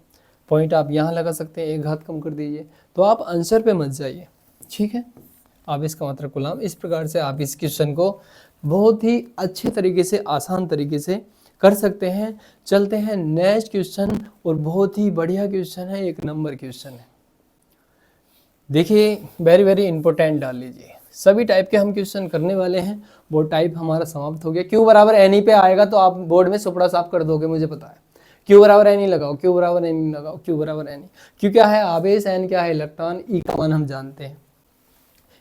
पॉइंट आप यहाँ लगा सकते हैं, एक घात कम कर दीजिए, तो आप आंसर पे मत जाइए। ठीक है, आप इसका मतलब कूलम। इस प्रकार से आप इस क्वेश्चन को बहुत ही अच्छे तरीके से, आसान तरीके से कर सकते हैं। चलते हैं नेक्स्ट क्वेश्चन, और बहुत ही बढ़िया क्वेश्चन है, 1 नंबर क्वेश्चन है। देखिए वेरी वेरी इंपॉर्टेंट डाल लीजिए, सभी टाइप के हम क्वेश्चन करने वाले हैं। वो टाइप हमारा समाप्त हो गया। Q बराबर एन पे आएगा तो आप बोर्ड में सुपड़ा साफ कर दोगे, मुझे पता है। Q बराबर एन लगाओ, Q बराबर एन लगाओ, Q बराबर एन। Q क्या है आवेश, एन क्या है इलेक्ट्रॉन, E का मान हम जानते हैं।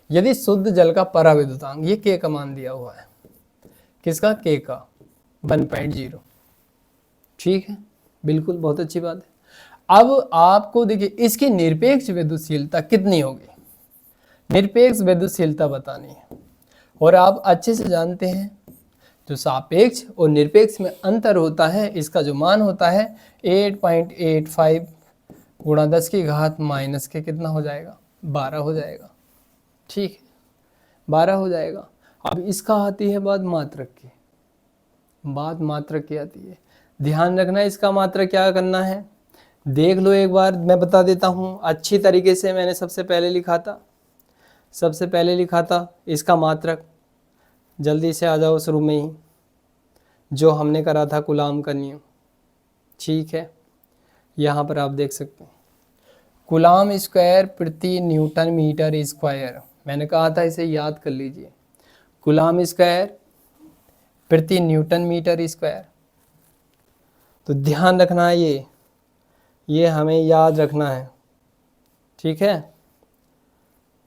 यदि शुद्ध जल का पराविद्युतांक, ये K का मान दिया हुआ है, किसका, K का 1.0। ठीक है, बिल्कुल बहुत अच्छी बात है। अब आपको देखिए इसकी निरपेक्ष विद्युतशीलता कितनी होगी, निरपेक्ष विद्युतशीलता बतानी है। और आप अच्छे से जानते हैं जो सापेक्ष और निरपेक्ष में अंतर होता है, इसका जो मान होता है 8.85 गुणा 10 की घात माइनस के कितना हो जाएगा 12 हो जाएगा। ठीक है, 12 हो जाएगा। अब इसका आती है बात मात्रक की, बात मात्रक की आती है। ध्यान रखना इसका मात्रक क्या करना है, देख लो एक बार, मैं बता देता हूँ अच्छी तरीके से। मैंने सबसे पहले लिखा था इसका मात्रक, जल्दी से आ जाओ शुरू में ही, जो हमने करा था कूलम का नियम। ठीक है, यहाँ पर आप देख सकते हैं कूलाम स्क्वायर प्रति न्यूटन मीटर स्क्वायर। मैंने कहा था इसे याद कर लीजिए, कूलाम स्क्वायर प्रति न्यूटन मीटर स्क्वायर। तो ध्यान रखना है, ये हमें याद रखना है, ठीक है,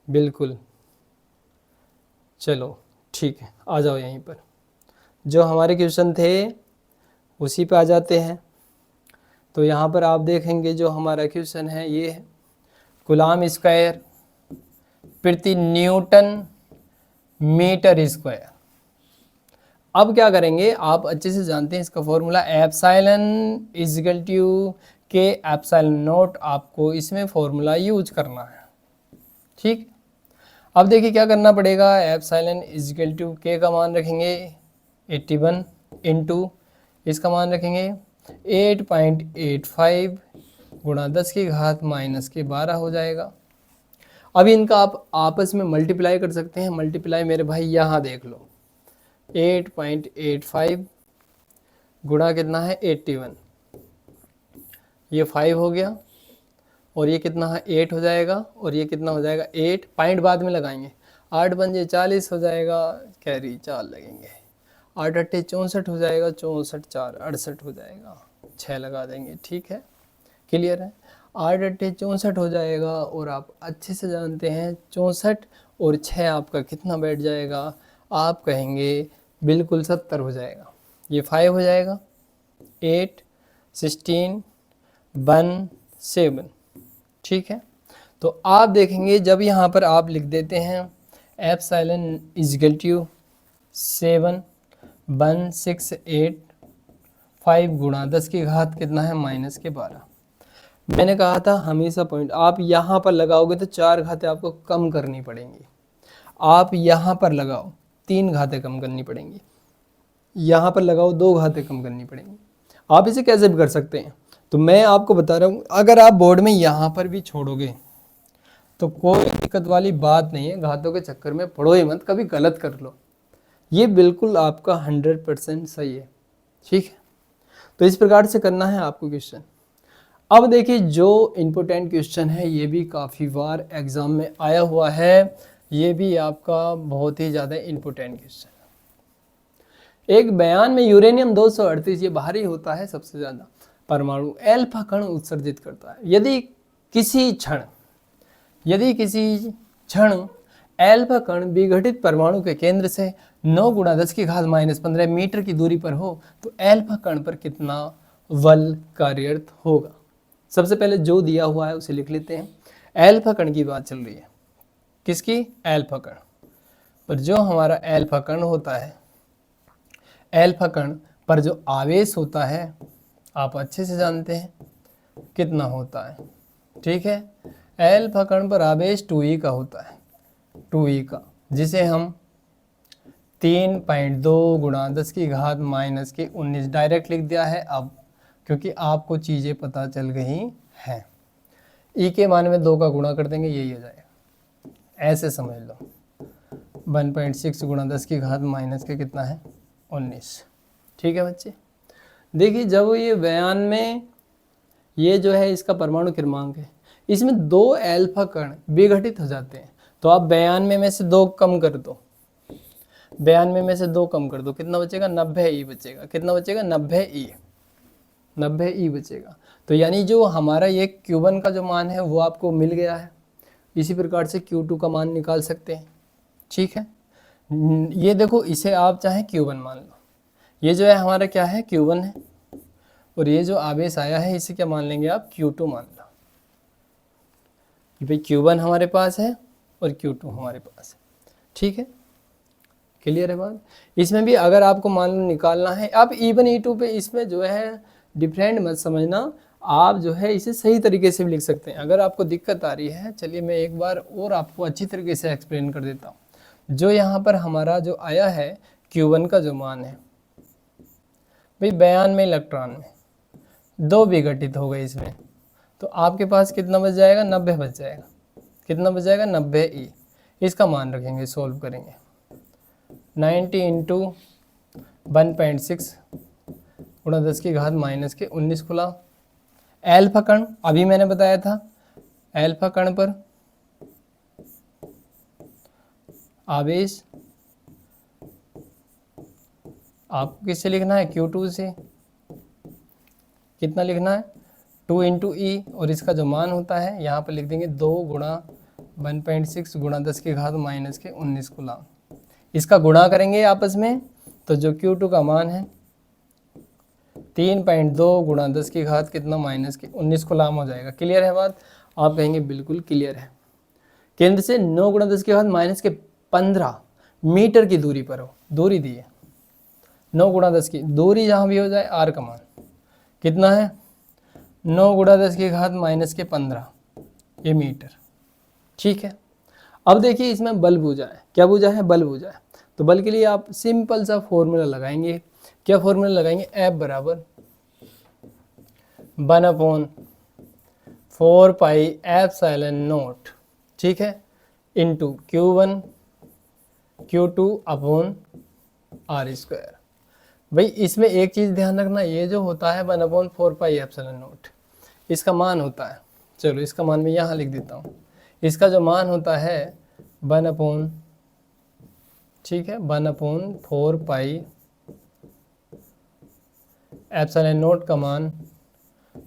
बिल्कुल। चलो ठीक है, आ जाओ यहीं पर, जो हमारे क्वेश्चन थे उसी पे आ जाते हैं। तो यहाँ पर आप देखेंगे जो हमारा क्वेश्चन है ये है, कूलाम स्क्वायर प्रति न्यूटन मीटर स्क्वायर। अब क्या करेंगे, आप अच्छे से जानते हैं इसका फॉर्मूला, एप्सिलॉन इक्वल टू के एप्सिलॉन नॉट, आपको इसमें फॉर्मूला यूज करना है, ठीक। अब देखिए क्या करना पड़ेगा, एप्सिलॉन इक्वल टू के का मान रखेंगे 81 इंटू इसका मान रखेंगे 8.85 गुणा 10 की घात माइनस के 12 हो जाएगा। अब इनका आप आपस में मल्टीप्लाई कर सकते हैं, मल्टीप्लाई मेरे भाई यहाँ देख लो, 8.85 गुणा कितना है 81, ये 5 हो गया, और ये कितना है 8 हो जाएगा, और ये कितना हो जाएगा 8, पॉइंट बाद में लगाएंगे, 8 पंजे 40 हो जाएगा, कैरी 4 लगेंगे, 8 अट्ठे 64 हो जाएगा, 64 4 68 हो जाएगा, 6 लगा देंगे, ठीक है, क्लियर है। 8 अट्ठे 64 हो जाएगा, और आप अच्छे से जानते हैं 64 और 6 आपका कितना बैठ जाएगा, आप कहेंगे बिल्कुल 70 हो जाएगा। ये 5 हो जाएगा, 8 16 1 7, ठीक है। तो आप देखेंगे जब यहाँ पर आप लिख देते हैं एप्सिलॉन इक्वल टू 7 1 6 8 5 गुणा 10 की घात कितना है माइनस के 12। मैंने कहा था हमेशा पॉइंट आप यहाँ पर लगाओगे तो 4 घातें आपको कम करनी पड़ेंगी, आप यहाँ पर लगाओ 3 घातें कम करनी पड़ेंगी, यहाँ पर लगाओ 2 घातें कम करनी पड़ेंगी। आप इसे कैसे भी कर सकते हैं, तो मैं आपको बता रहा हूँ, अगर आप बोर्ड में यहाँ पर भी छोड़ोगे तो कोई दिक्कत वाली बात नहीं है, घातों के चक्कर में पढ़ो ही मत, कभी गलत कर लो, ये बिल्कुल आपका 100% सही है, ठीक है। तो इस प्रकार से करना है आपको क्वेश्चन। अब देखिए जो इम्पोर्टेंट क्वेश्चन है ये भी काफ़ी बार एग्जाम में आया हुआ है, ये भी आपका बहुत ही ज़्यादा इम्पोर्टेंट क्वेश्चन है। एक बयान में यूरेनियम 238 ये बाहरी होता है सबसे ज़्यादा, परमाणु अल्फा कण उत्सर्जित करता है। यदि किसी क्षण अल्फा कण विघटित परमाणु के केंद्र से 9 गुणा 10 की घात माइनस 15 मीटर की दूरी पर हो तो अल्फा कण पर कितना बल कार्यरत होगा। सबसे पहले जो दिया हुआ है उसे लिख लेते हैं। अल्फा कण की बात चल रही है, किसकी, अल्फा कण पर। जो हमारा अल्फा कण होता है, अल्फा कण पर जो आवेश होता है आप अच्छे से जानते हैं कितना होता है, ठीक है। अल्फा कण पर आवेश 2e का होता है, 2e का, जिसे हम 3.2 गुणा 10 की घात माइनस के 19 डायरेक्ट लिख दिया है अब, क्योंकि आपको चीज़ें पता चल गई हैं। ई के मान में 2 का गुणा कर देंगे, यही हो जाएगा, ऐसे समझ लो। 1.6 गुणा 10 की घात माइनस के कितना है 19, ठीक है बच्चे। देखिए जब ये बयान में ये जो है इसका परमाणु क्रमांक है, इसमें 2 अल्फा कण विघटित हो जाते हैं, तो आप 92 में से 2 कम कर दो, 92 में से 2 कम कर दो, कितना बचेगा 90e बचेगा, कितना बचेगा 90e बचेगा। तो यानी जो हमारा ये Q1 का जो मान है वो आपको मिल गया है। इसी प्रकार से Q2 का मान निकाल सकते हैं, ठीक है। ये देखो इसे आप चाहे Q1 मान लो, ये जो है हमारा क्या है Q1 है, और ये जो आवेश आया है इसे क्या मान लेंगे आप Q2 मान लो, कि भाई Q1 हमारे पास है और Q2 हमारे पास है, ठीक है, क्लियर है बात। इसमें भी अगर आपको मान लो निकालना है, आप E1 E2 पे इसमें जो है डिफरेंट मत समझना, आप जो है इसे सही तरीके से भी लिख सकते हैं। अगर आपको दिक्कत आ रही है, चलिए मैं एक बार और आपको अच्छी तरीके से एक्सप्लेन कर देता हूँ। जो यहाँ पर हमारा जो आया है Q1 का जो मान है भाई 92 इलेक्ट्रॉन में 2 विघटित हो गए इसमें, तो आपके पास कितना बच जाएगा 90 बच जाएगा, कितना बच जाएगा 90e। इसका मान रखेंगे, सोल्व करेंगे, 90 इंटू 1.6 गुणा 10 की घात माइनस के 19 खुला। अल्फा कण अभी मैंने बताया था अल्फा कण पर आवेश आपको किससे लिखना है, Q2 से। कितना लिखना है, 2 इंटू ई, और इसका जो मान होता है यहाँ पर लिख देंगे 2 गुणा 1.6 गुणा 10 की घात माइनस के 19 कूलाम। इसका गुणा करेंगे आपस में तो जो Q2 का मान है 3.2 गुणा 10 की घात कितना माइनस के 19 कूलाम हो जाएगा। क्लियर है बात, आप कहेंगे बिल्कुल क्लियर है। केंद्र से 9 गुणा 10 की घात माइनस के 15 मीटर की दूरी पर हो, दूरी दी है 9 गुणा 10 की, दूरी जहाँ भी हो जाए आर का मान कितना है 9 गुणा 10 की घात माइनस के 15 ये मीटर। ठीक है, अब देखिए इसमें बल भुजा है, क्या भुजा है, बल भुजा है। तो बल के लिए आप सिंपल सा फॉर्मूला लगाएंगे। क्या फॉर्मूला लगाएंगे, F बराबर 1/4 पाई एप्सिलॉन नॉट, ठीक है, into Q1 Q2 upon R square. भाई इसमें एक चीज़ ध्यान रखना, ये जो होता है 1/4 पाई एप्सिलॉन नॉट इसका मान होता है, चलो इसका मान मैं यहाँ लिख देता हूँ। इसका जो मान होता है 1/4 पाई एप्सिलॉन नॉट का मान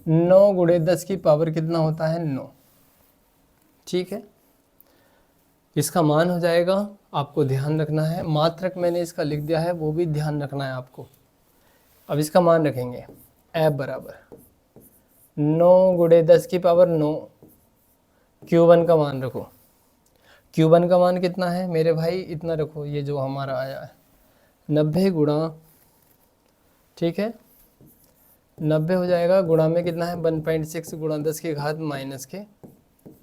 9 गुणे 10 की पावर कितना होता है 9। ठीक है, इसका मान हो जाएगा, आपको ध्यान रखना है, मात्रक मैंने इसका लिख दिया है वो भी ध्यान रखना है आपको। अब इसका मान रखेंगे F बराबर 9 गुणे 10 की पावर 9, Q1 का मान रखो, Q1 का मान कितना है मेरे भाई, इतना रखो, ये जो हमारा आया है 90 गुणा, ठीक है 90 हो जाएगा, गुणा में कितना है 1.6 गुणा 10 की घात माइनस के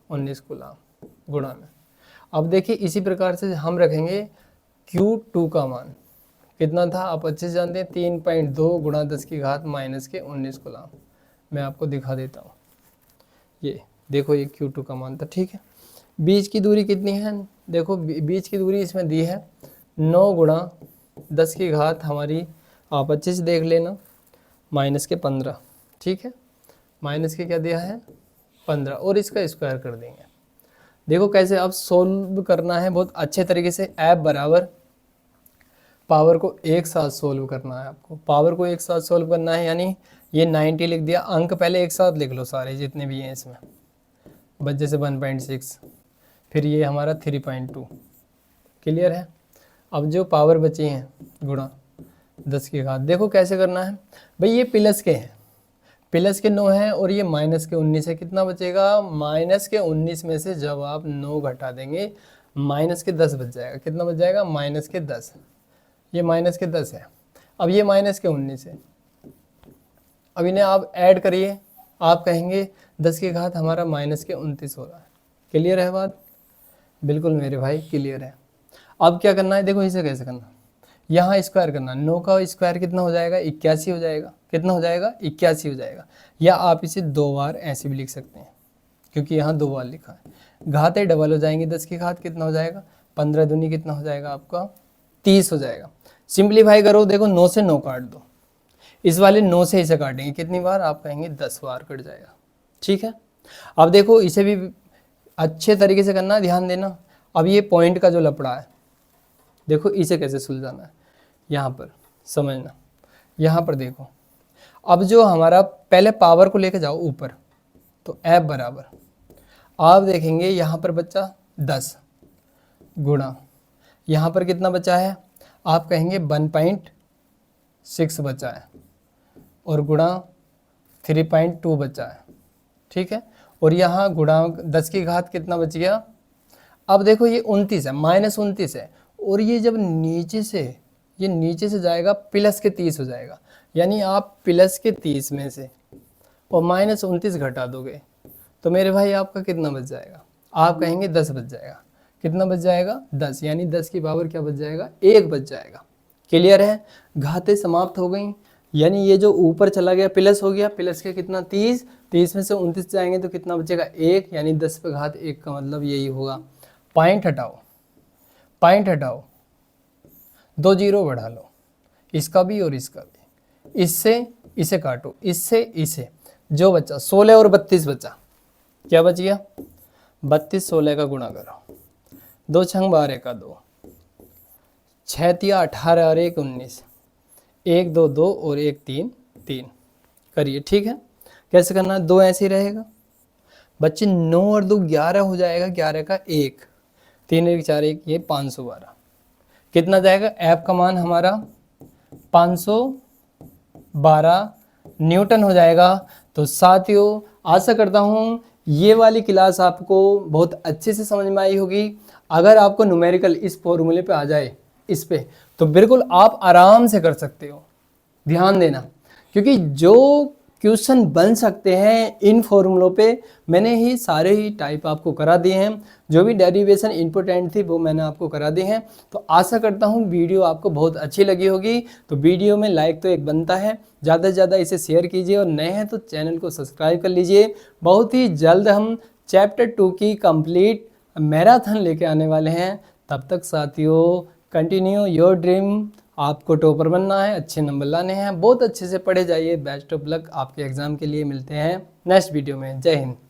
19 कूलाम गुणा में। अब देखिए इसी प्रकार से हम रखेंगे Q2 का मान कितना था, आप अच्छे से जानते हैं 3.2 गुणा 10 की घात माइनस के 19 कूलाम। मैं आपको दिखा देता हूँ, ये देखो ये Q2 का मान था। ठीक है, बीच की दूरी कितनी है, देखो बीच की दूरी इसमें दी है 9 गुणा 10 की घात हमारी, आप अच्छे से देख लेना, माइनस के 15। ठीक है, माइनस के क्या दिया है 15, और इसका स्क्वायर कर देंगे। देखो कैसे अब सोल्व करना है बहुत अच्छे तरीके से। F बराबर पावर को एक साथ सोल्व करना है, आपको पावर को एक साथ सोल्व करना है, यानी ये 90 लिख दिया, अंक पहले एक साथ लिख लो सारे जितने भी हैं इसमें, बस जैसे 1.6, फिर ये हमारा 3.2। क्लियर है, अब जो पावर बची हैं गुणा 10 की घात, देखो कैसे करना है भाई, ये प्लस के हैं, प्लस के 9 है और ये माइनस के 19 है, कितना बचेगा माइनस के 19 में से जब आप 9 घटा देंगे माइनस के 10 बच जाएगा, कितना बच जाएगा माइनस के 10, ये माइनस के 10 है, अब ये माइनस के 19 है, अब इन्हें आप ऐड करिए, आप कहेंगे 10 की घात हमारा माइनस के 29 हो रहा है। क्लियर है बात, बिल्कुल मेरे भाई क्लियर है। अब क्या करना है, देखो इसे कैसे करना, यहाँ स्क्वायर करना, 9 का स्क्वायर कितना हो जाएगा 81 हो जाएगा, कितना हो जाएगा 81 हो जाएगा, या आप इसे 2 बार ऐसे भी लिख सकते हैं क्योंकि यहाँ 2 बार लिखा है, घातें डबल हो जाएंगी, 10 की घात कितना हो जाएगा 15 दूनी कितना हो जाएगा आपका 30 हो जाएगा। सिंप्लीफाई करो, देखो 9 से 9 काट दो, इस वाले 9 से इसे काटेंगे कितनी बार, आप कहेंगे 10 बार कट जाएगा। ठीक है, अब देखो इसे भी अच्छे तरीके से करना, ध्यान देना। अब ये पॉइंट का जो लपड़ा है, देखो इसे कैसे सुलझाना है, यहाँ पर समझना, यहाँ पर देखो, अब जो हमारा पहले पावर को लेके जाओ ऊपर, तो F बराबर आप देखेंगे यहाँ पर बच्चा 10 गुणा, यहाँ पर कितना बचा है, आप कहेंगे 1.6 बचा है, और गुणा 3.2 बचा है। ठीक है, और यहाँ गुणा 10 की घात कितना बच गया, अब देखो ये 29 है, माइनस 29 है, और ये जब नीचे से जाएगा प्लस के 30 हो जाएगा, यानी आप प्लस के 30 में से और माइनस 29 घटा दोगे तो मेरे भाई आपका कितना बच जाएगा, आप कहेंगे 10 बच जाएगा, कितना बच जाएगा 10, यानी 10 की पावर क्या बच जाएगा 1 बच जाएगा। क्लियर है, घातें समाप्त हो गई, यानी ये जो ऊपर चला गया प्लस हो गया, प्लस के कितना 30 में से 29 जाएंगे तो कितना बचेगा 1, यानी 10 पे घात 1 का मतलब यही होगा। पॉइंट हटाओ 2 जीरो बढ़ा लो, इसका भी और इसका भी, इससे इसे काटो, इससे इसे, जो बचा 16 और 32 बचा, क्या बच गया 32 16 का गुणा करो, 2 छंग 12 का 2, 6 तिया 18 और 1 19, 1 2 2 और 1 3 3 करिए। ठीक है, कैसे करना है, 2 ऐसे ही रहेगा बच्चे, 9 और 2 11 हो जाएगा, 11 का 1, 3 1 4 1, ये 512 कितना जाएगा, ऐप का मान हमारा 512 न्यूटन हो जाएगा। तो साथियों आशा करता हूँ ये वाली क्लास आपको बहुत अच्छे से समझ में आई होगी। अगर आपको न्यूमेरिकल इस फॉर्मूले पे आ जाए इस पे, तो बिल्कुल आप आराम से कर सकते हो। ध्यान देना, क्योंकि जो क्वेश्चन बन सकते हैं इन फॉर्मूलों पे मैंने ही सारे ही टाइप आपको करा दिए हैं। जो भी डेरिवेशन इंपॉर्टेंट थी वो मैंने आपको करा दी हैं। तो आशा करता हूँ वीडियो आपको बहुत अच्छी लगी होगी। तो वीडियो में लाइक तो एक बनता है, ज़्यादा से ज़्यादा इसे शेयर कीजिए और नए हैं तो चैनल को सब्सक्राइब कर लीजिए। बहुत ही जल्द हम चैप्टर 2 की कंप्लीट मैराथन लेके आने वाले हैं। तब तक साथियों कंटिन्यू योर ड्रीम। आपको टॉपर बनना है, अच्छे नंबर लाने हैं, बहुत अच्छे से पढ़े जाइए। बेस्ट ऑफ लक आपके एग्ज़ाम के लिए। मिलते हैं नेक्स्ट वीडियो में। जय हिंद।